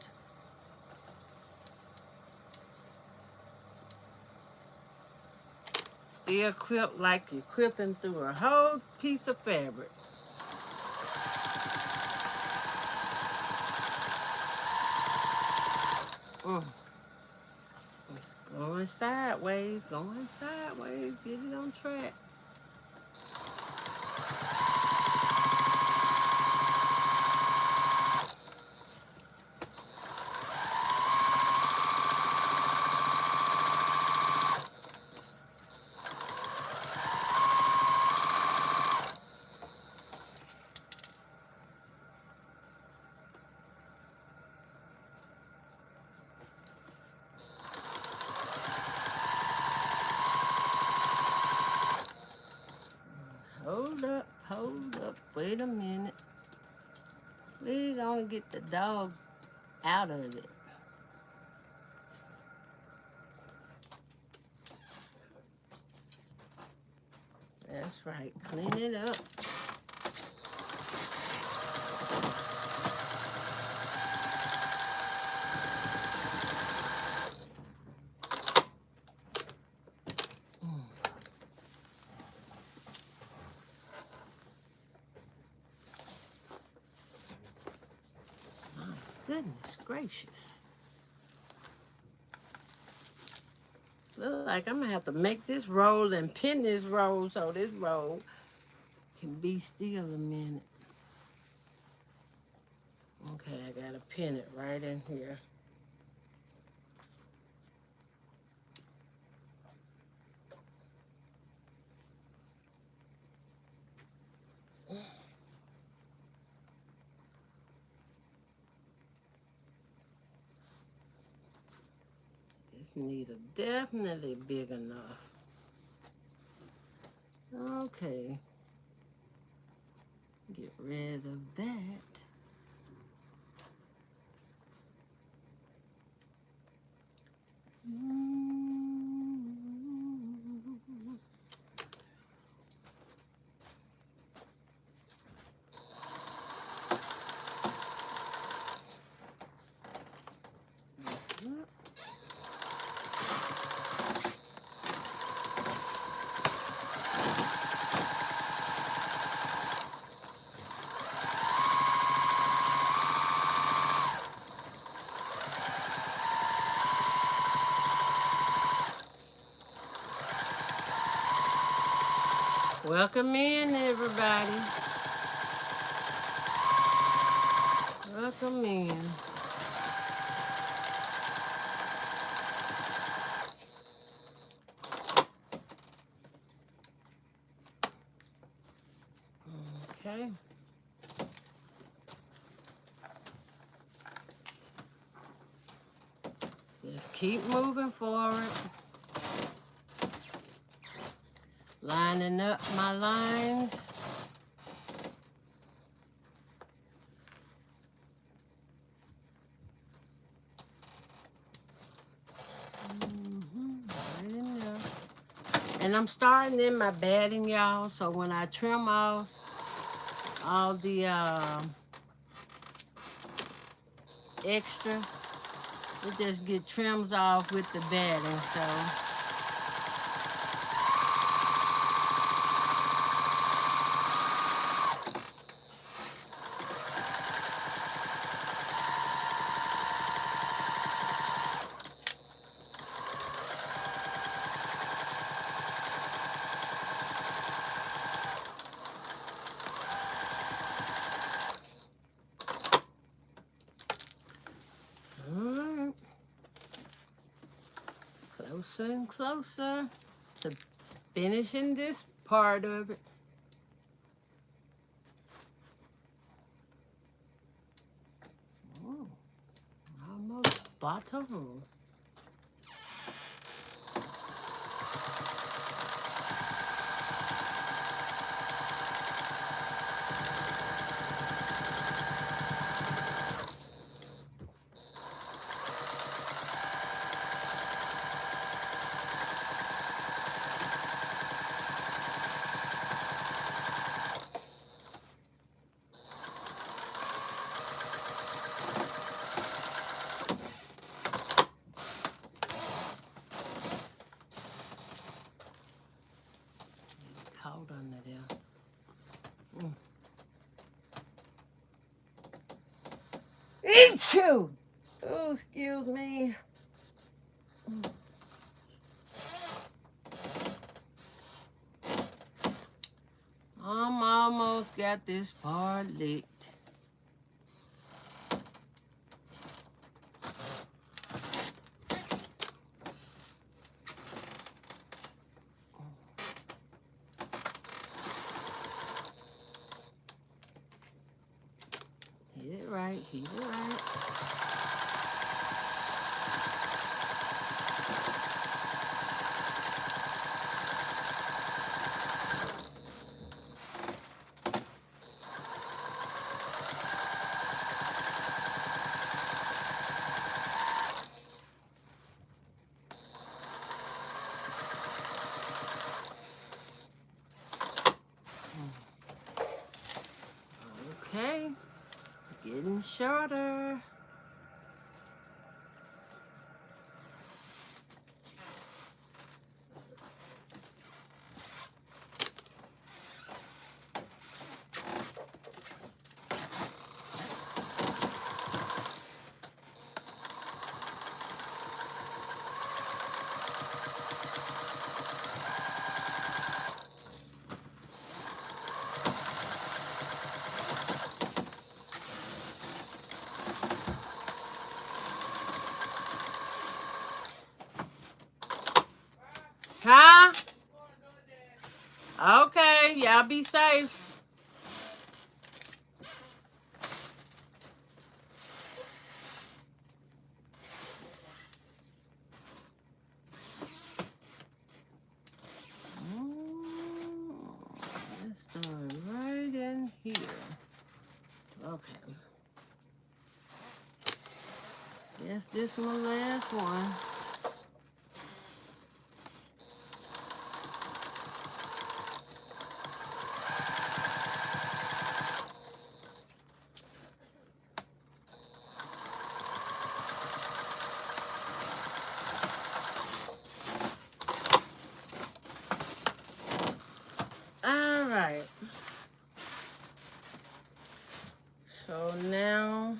Still quilp like you're quilting through a whole piece of fabric. It's going sideways, going sideways. Get it on track. Hold up, wait a minute. We're gonna get the dogs out of it. That's right, clean it up. Goodness gracious. Look like I'm gonna have to make this roll and pin this roll so this roll can be still a minute. Okay, I gotta pin it right in here. This needle definitely big enough. Okay. Get rid of that. Welcome in, everybody. Welcome in. Okay. Just keep moving forward. Lining up my lines. Right in there. And I'm starting in my batting, y'all. So when I trim off all the extra, it just get trims off with the batting. So closer and closer to finishing this part of it. Oh, almost spot on. Caught under there. Achoo! Oh, excuse me. I'm almost got this part licked. Hit it right, hit it right. Okay, getting shorter. Huh? Okay, y'all be safe. Okay. Yes, this one last one. All right. So now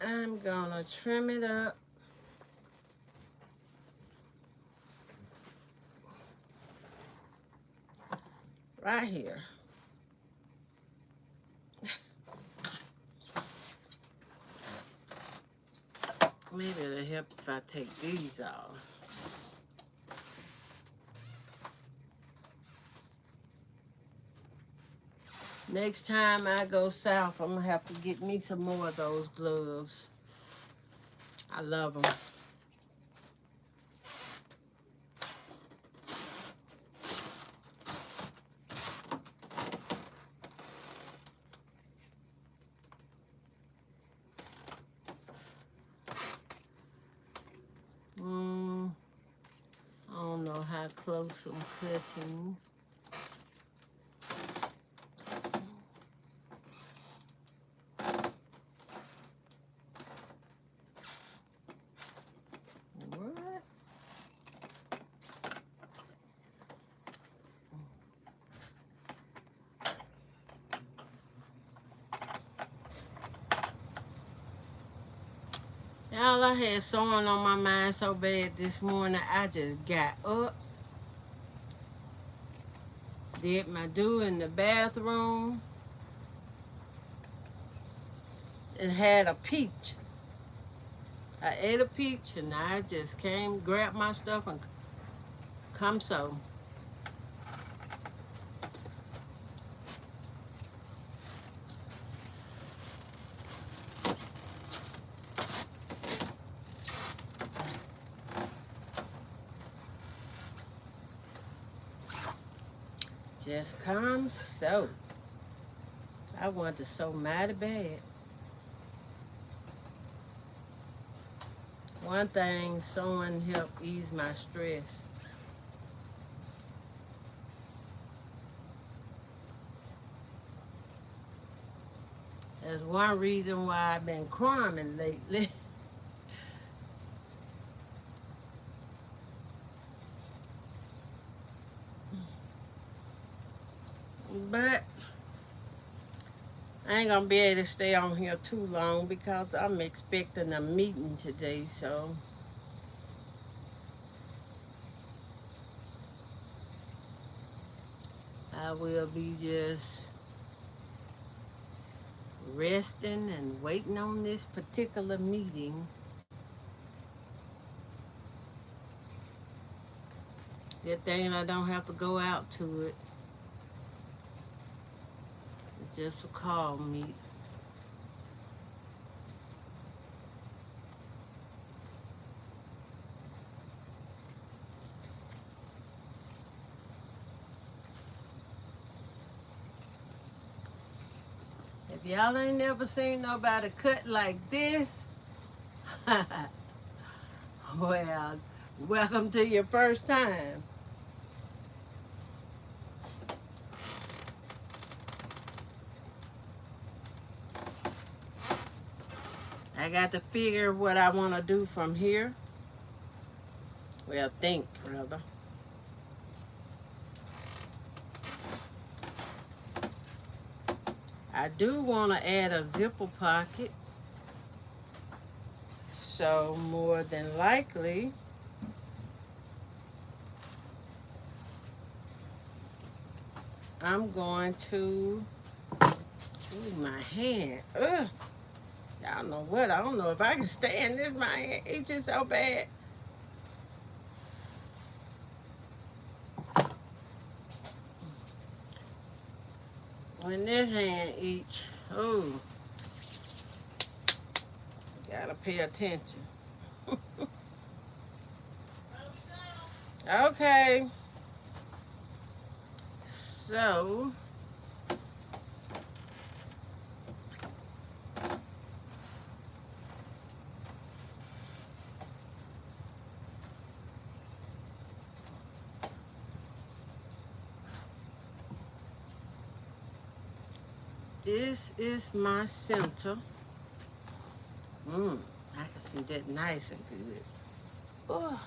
I'm gonna trim it up. Right here. Maybe it'll help if I take these off. Next time I go south, I'm gonna have to get me some more of those gloves. I love them. I don't know how close I'm cutting. What? Y'all, I had sewing on my mind so bad this morning, I just got up, did my do in the bathroom, and had a peach. I ate a peach, and I just came, grabbed my stuff, and come sew. Just come sew. I want to sew mighty bad. One thing, sewing helped ease my stress. That's one reason why I've been crying lately. But I ain't gonna be able to stay on here too long because I'm expecting a meeting today, so I will be just resting and waiting on this particular meeting. Good thing I don't have to go out to it. It's just a call meet. If y'all ain't never seen nobody cut like this, well, welcome to your first time. I got to figure what I want to do from here. Well, think, rather. I do want to add a zipper pocket. So, more than likely, I'm going to... Ooh, my hand. Ugh. Y'all know what? I don't know if I can stand this. My hand itches so bad. When this hand itch, oh, gotta pay attention. Okay. So, This is my center. I can see that nice and good. Oh.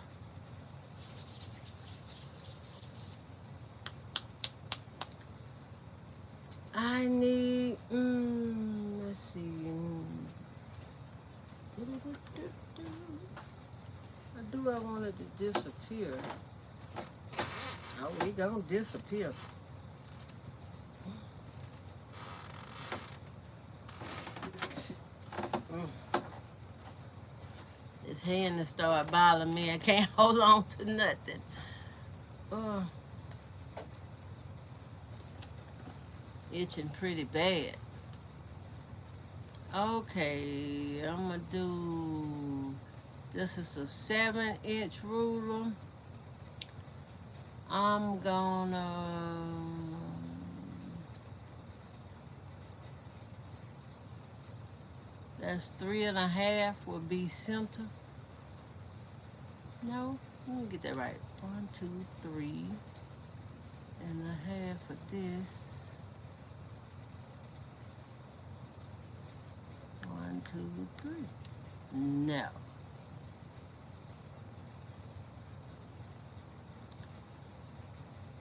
I need, let's see. Do I want it to disappear? Oh, we gonna disappear. This hand has started bothering me. I can't hold on to nothing. Oh, itching pretty bad. Okay, I'm gonna do, this is a 7-inch ruler. I'm gonna, that's 3.5 would be center. No, let me get that right. 1, 2, 3.5 for this. 1, 2, 3. No.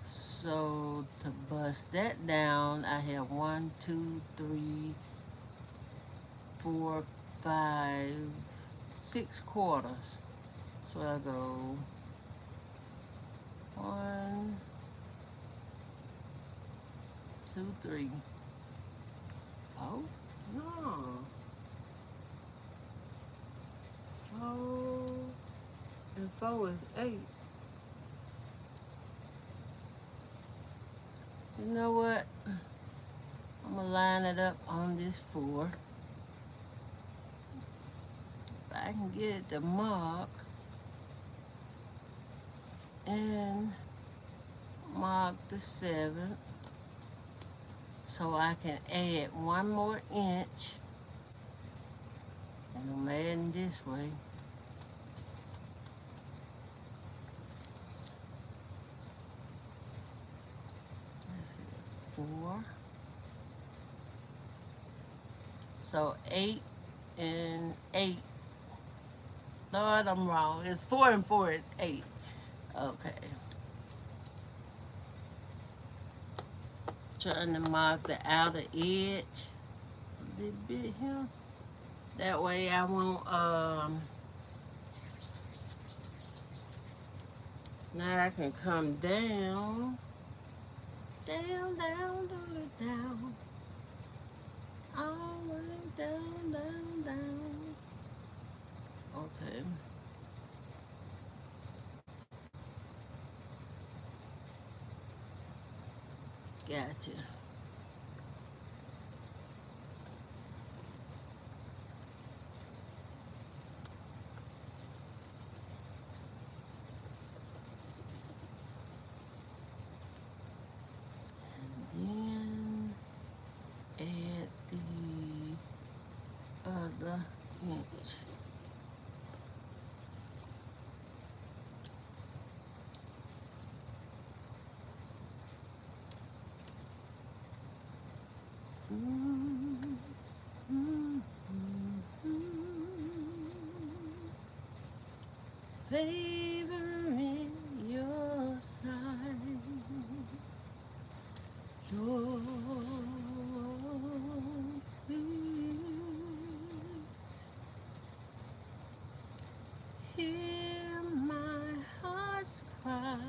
So to bust that down, I have 1, 2, 3, 4, 5, 6 quarters. So I go 1, 2, 3, 4. No. 4 and 4 is 8. You know what? I'm gonna line it up on this 4. If I can get it to mark and mark the 7, so I can add 1 more inch. And I'm adding this way. Let's see, 4. So 8 and 8. Lord, I'm wrong. It's 4 and 4 is 8. Okay. Trying to mark the outer edge a little bit here. That way I won't, now I can come down, down, down, down, down, all the way down, down, down. Okay. Gotcha. Then add the other inch. Favor in your sight, Lord, please hear my heart's cry.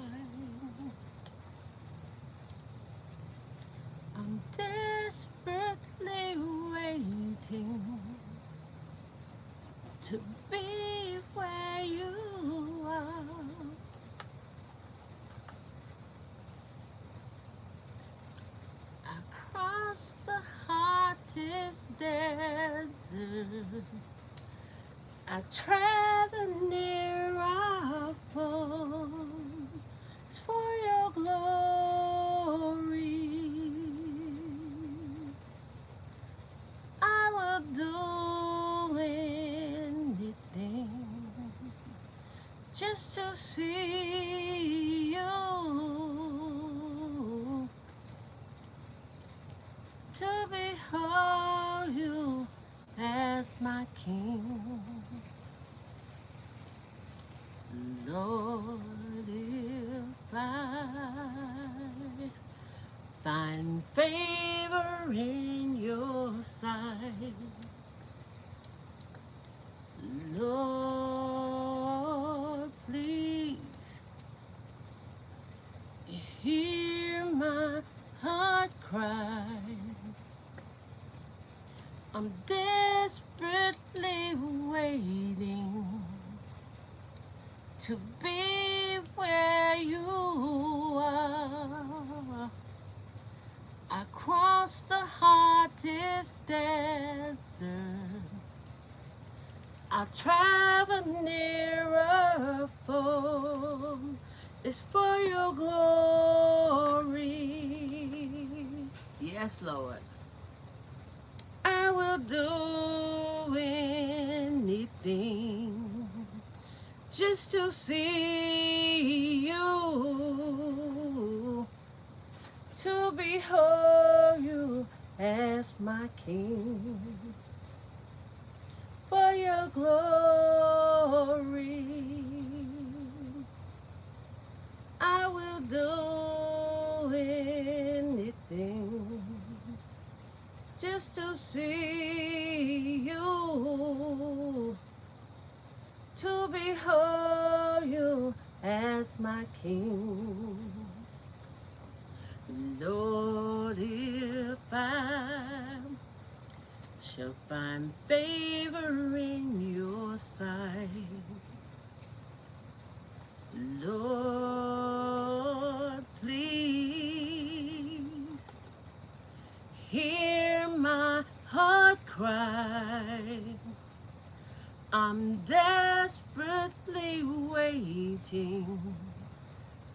I'm desperately waiting to be where you are. Across the hottest desert, I travel near or far for your glory. I will do anything just to see you. to behold you as my King. Lord, if I find favor in your sight, Lord, please hear my heart cry. I'm desperately waiting to be where you are. I crossed the hottest desert. I travel nearer for it's for your glory. Yes, Lord. I will do anything just to see you, to behold you as my King, for your glory. I will do anything just to see you, to behold you as my King. Lord, if I shall find favor in your sight, Lord, please hear my heart cry. I'm desperately waiting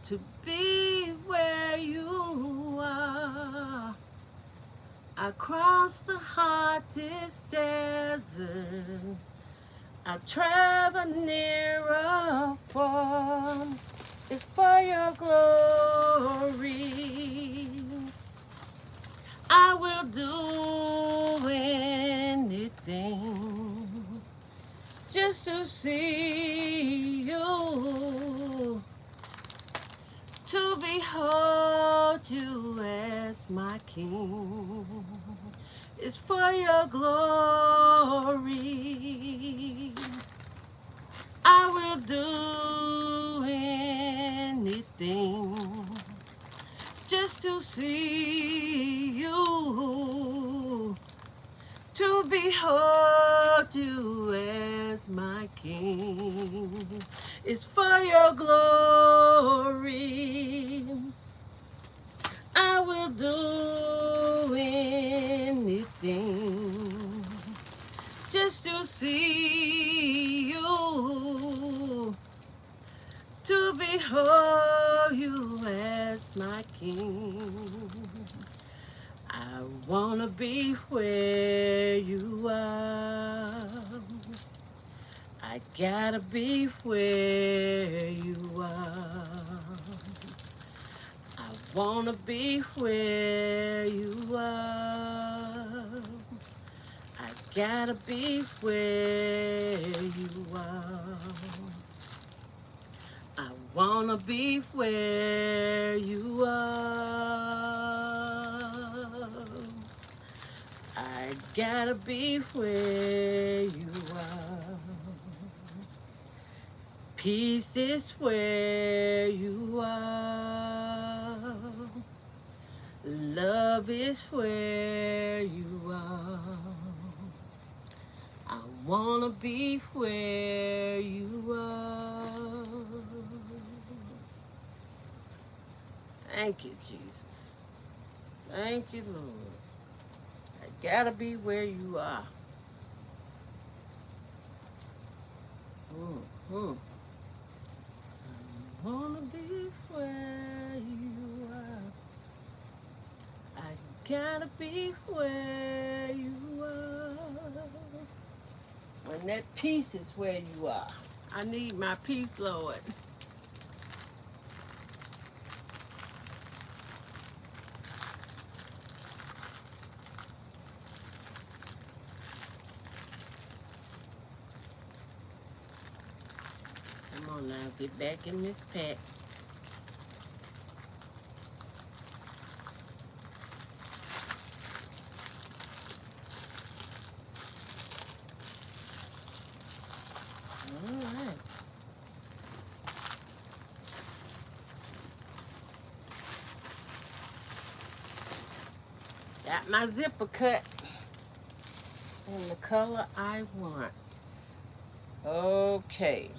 to be where you are. I crossed the hottest desert. I travel nearer far. It's for your glory. I will do anything just to see you, to behold you as my King. It's for your glory. I will do anything just to see you, to behold you as my King. It's for your glory. I will do anything just to see you, to behold you as my King. I wanna be where you are. I gotta be where you are. I wanna be where you are. I gotta be where you are. I wanna be where you are. I gotta be where you are. Peace is where you are. Love is where you are. I wanna be where you are. Thank you, Jesus. Thank you, Lord. I gotta be where you are. Mm-hmm. I wanna be where you are. I gotta be where you are. When that peace is where you are. I need my peace, Lord. now. Get back in this pack. All right. Got my zipper cut in the color I want. Okay.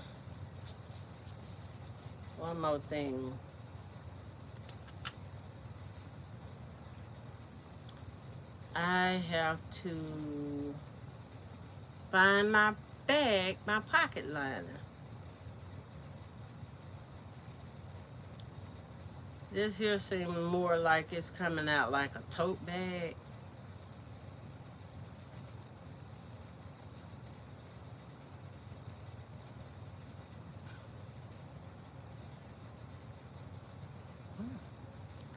One more thing. I have to find my bag, my pocket liner. This here seems more like it's coming out like a tote bag.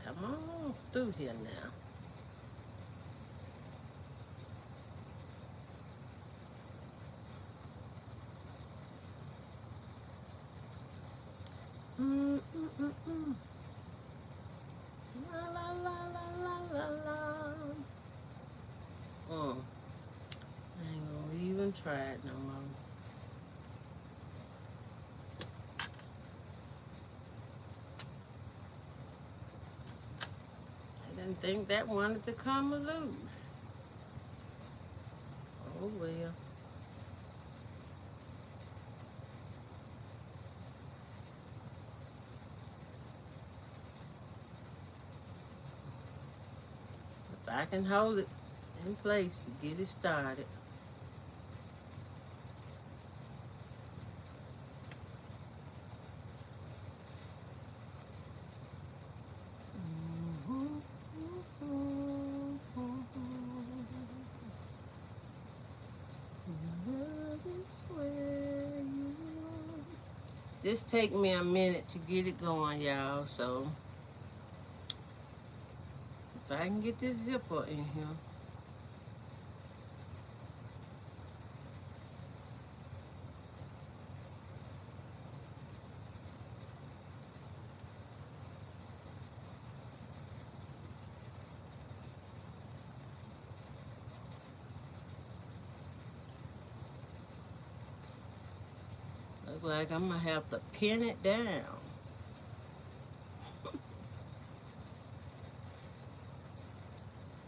Come on through here now. La la la la la la. I ain't gonna even try it no more. I didn't think that wanted to come loose. Oh well. If I can hold it in place to get it started. This take me a minute to get it going, y'all, so if I can get this zipper in here. Look like I'm gonna have to pin it down.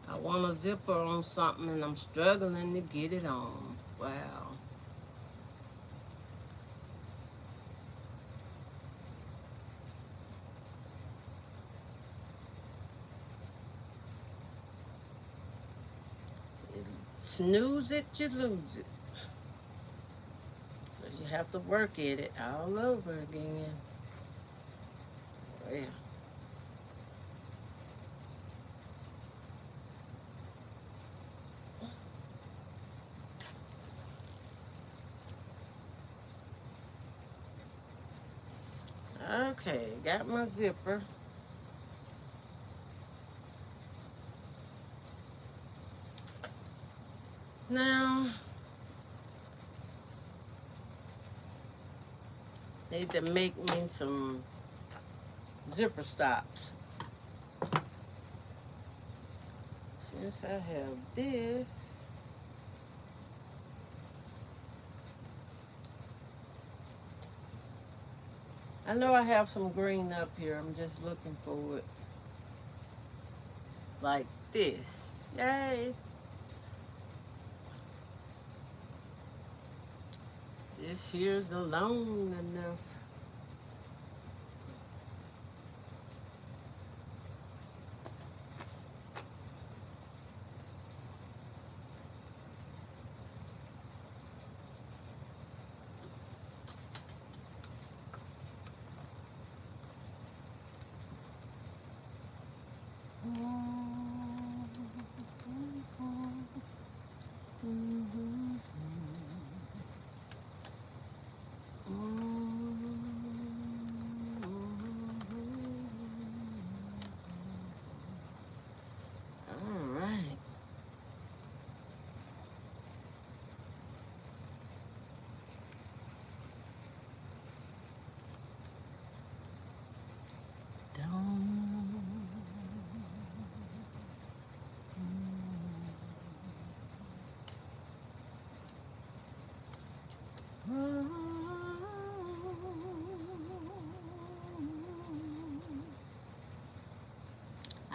I want a zipper on something and I'm struggling to get it on. Wow. Snooze it, you lose it. So you have to work at it all over again. Yeah. Okay, got my zipper. Now, need to make me some zipper stops. Since I have this, I know I have some green up here. I'm just looking for it. Like this. Yay. This here's long enough.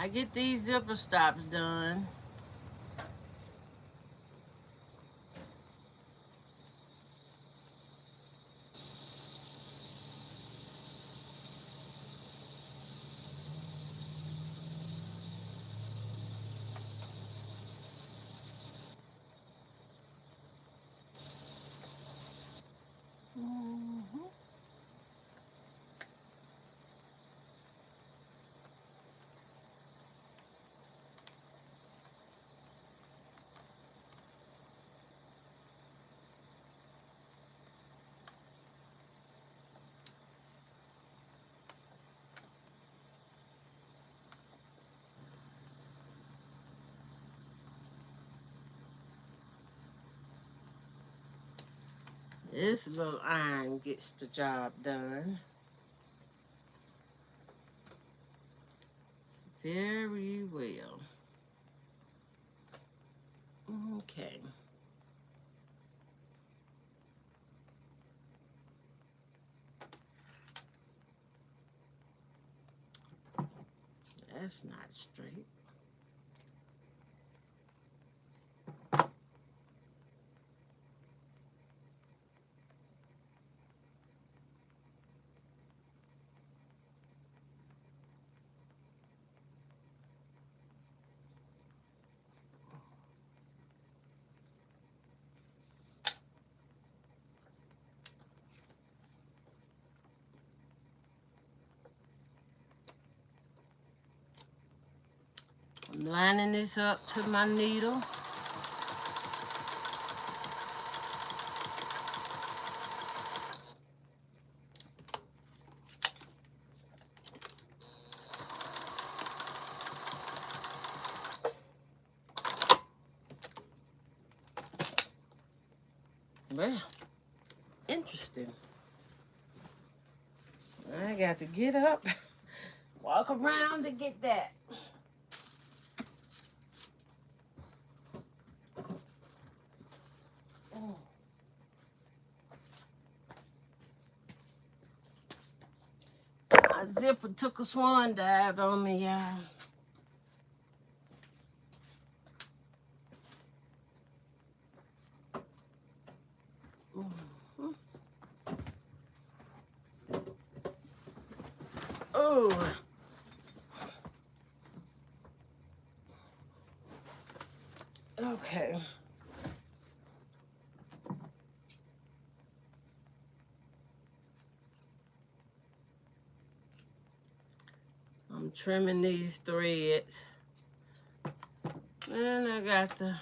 I get these zipper stops done. Mhm. This little iron gets the job done very well. Okay. That's not straight. I'm lining this up to my needle. Well, interesting. I got to get up, walk around to get that. My zipper took a swan dive on me, y'all. Oh. Okay. I'm trimming these threads. And I got to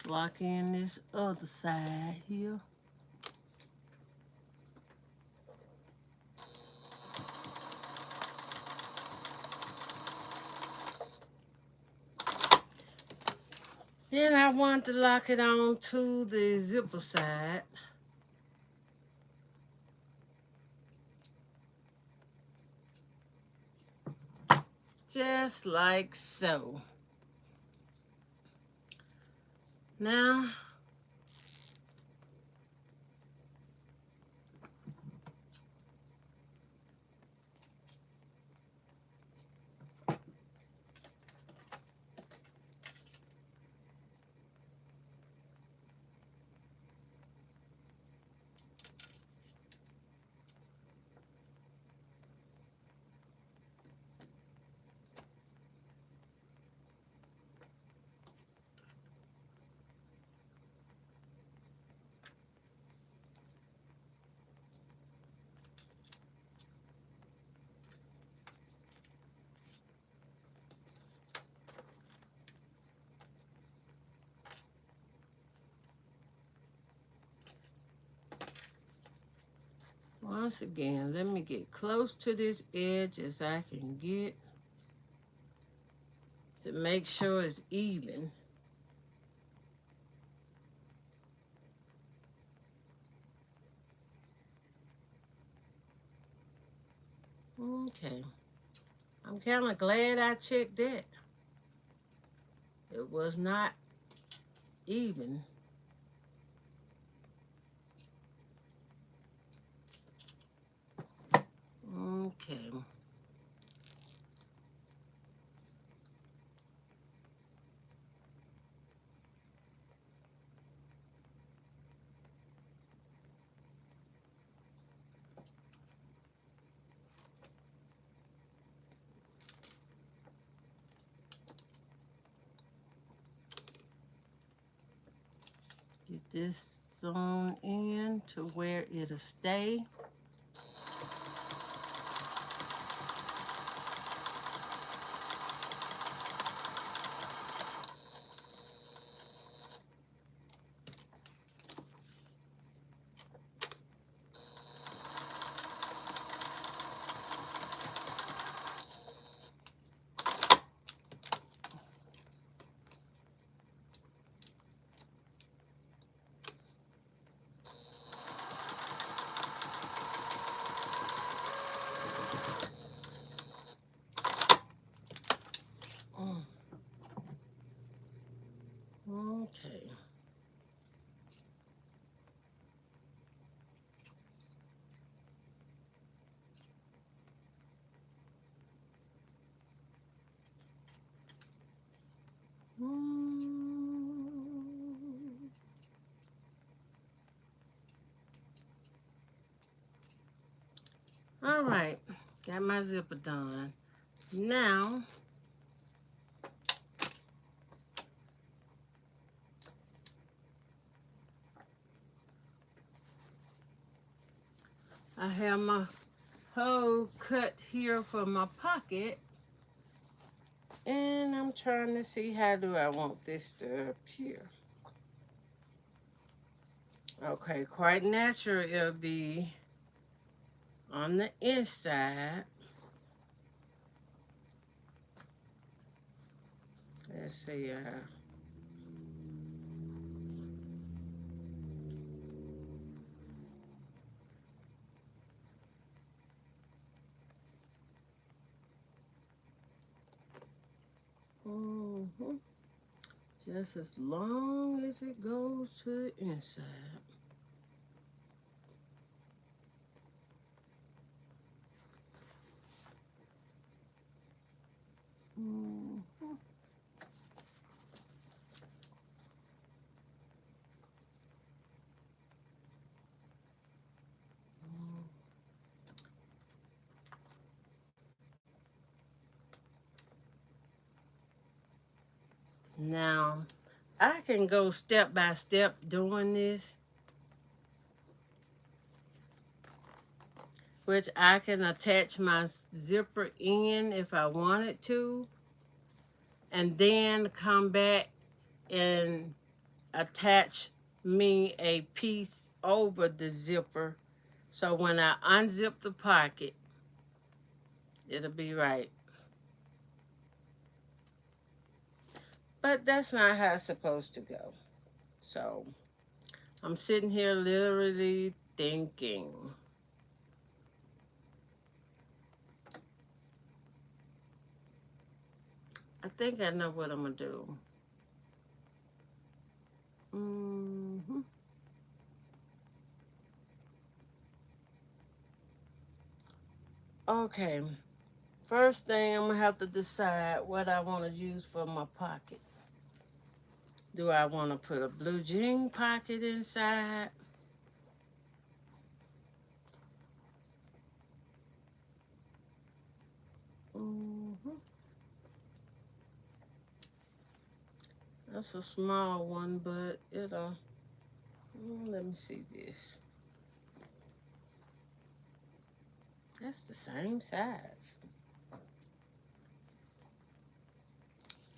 lock in this other side here. Then I want to lock it on to the zipper side. Just like so. Now, once again, let me get close to this edge as I can get to make sure it's even. Okay. I'm kind of glad I checked that. It was not even. Okay. this on in to where it'll stay. Okay. All right, got my zipper done. Now, I have my hole cut here for my pocket. And I'm trying to see how do I want this to appear. Okay, quite natural it'll be on the inside. Let's see. Just as long as it goes to the inside. Now, I can go step by step doing this, which I can attach my zipper in if I wanted to, and then come back and attach me a piece over the zipper, so when I unzip the pocket, it'll be right. But that's not how it's supposed to go. So I'm sitting here literally thinking. I think I know what I'm gonna do. Okay, first thing I'm gonna have to decide what I want to use for my pocket. Do I want to put a blue jean pocket inside? That's a small one, but it'll. Let me see this. That's the same size.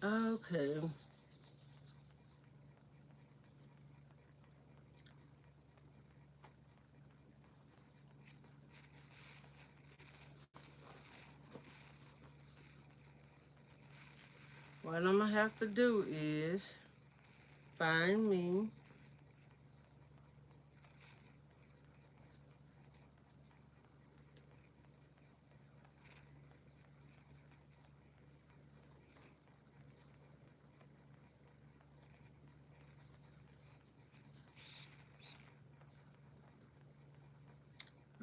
Okay. What I'm gonna have to do is find me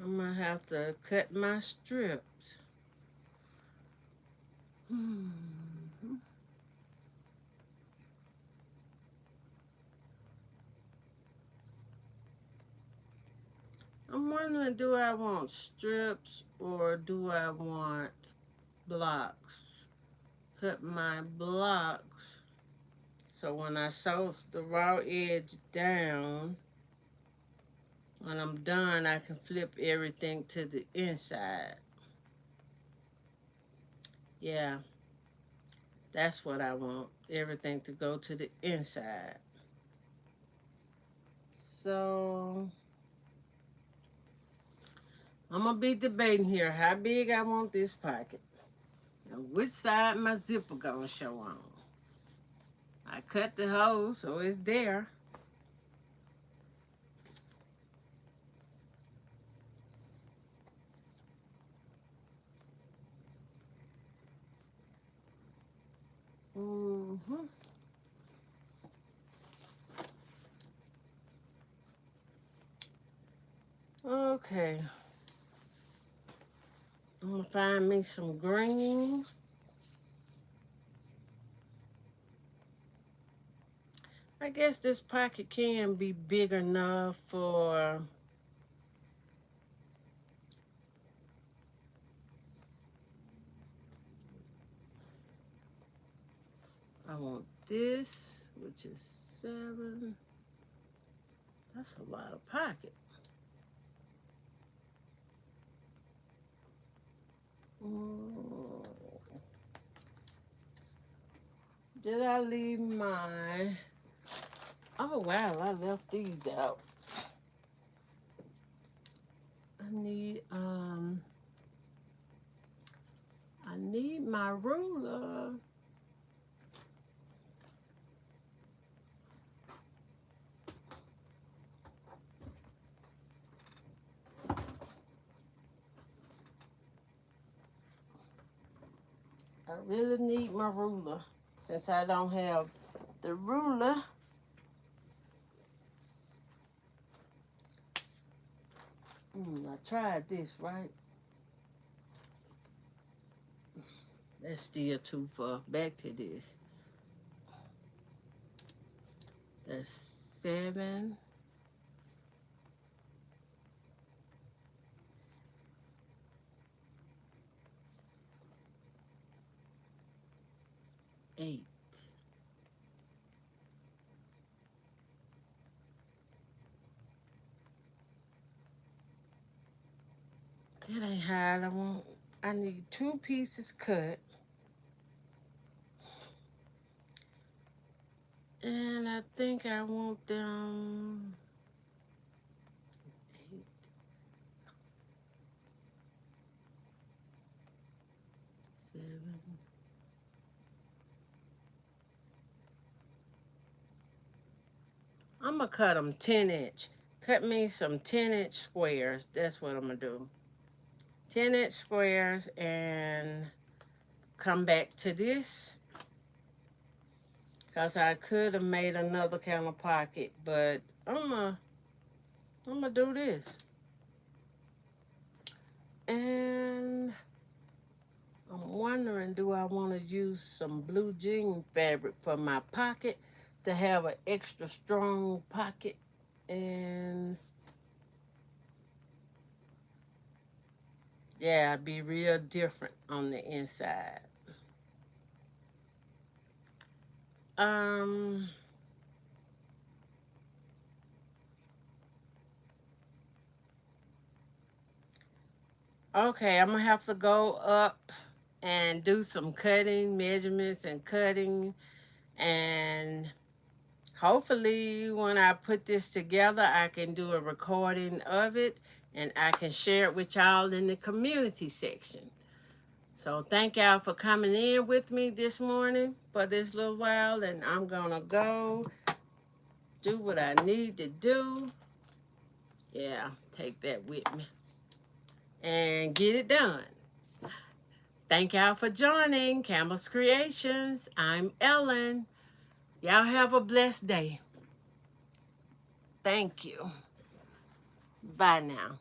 I'm gonna have to cut my strips. I'm wondering, do I want strips or do I want blocks? Cut my blocks So when I sew the raw edge down, when I'm done, I can flip everything to the inside. Yeah, that's what I want. Everything to go to the inside. So I'm gonna be debating here how big I want this pocket and which side my zipper gonna show on. I cut the hole so it's there. Mm-hmm. Okay. I'm gonna find me some green. I guess this pocket can be big enough for I want this, which is 7. That's a lot of pocket. Mm. Did I leave my... Oh, wow, I left these out. I need my ruler. I really need my ruler since I don't have the ruler. I tried this, right? That's still too far. Back to this. That's 7. 8. That ain't hard. I need 2 pieces cut. And I think I want them 8. 7. I'm gonna cut them 10-inch. Cut me some 10-inch squares. That's what I'm gonna do. 10-inch squares and come back to this. Because I could have made another kind of pocket, but I'm gonna do this. And I'm wondering, do I want to use some blue jean fabric for my pocket to have an extra strong pocket? And yeah, be real different on the inside. Okay, I'm gonna have to go up and do some cutting, measurements and cutting, and hopefully when I put this together, I can do a recording of it and I can share it with y'all in the community section. So thank y'all for coming in with me this morning for this little while, and I'm gonna go do what I need to do. Yeah, take that with me and get it done. Thank y'all for joining Campbell's Creations. I'm Ellen. Y'all have a blessed day. Thank you. Bye now.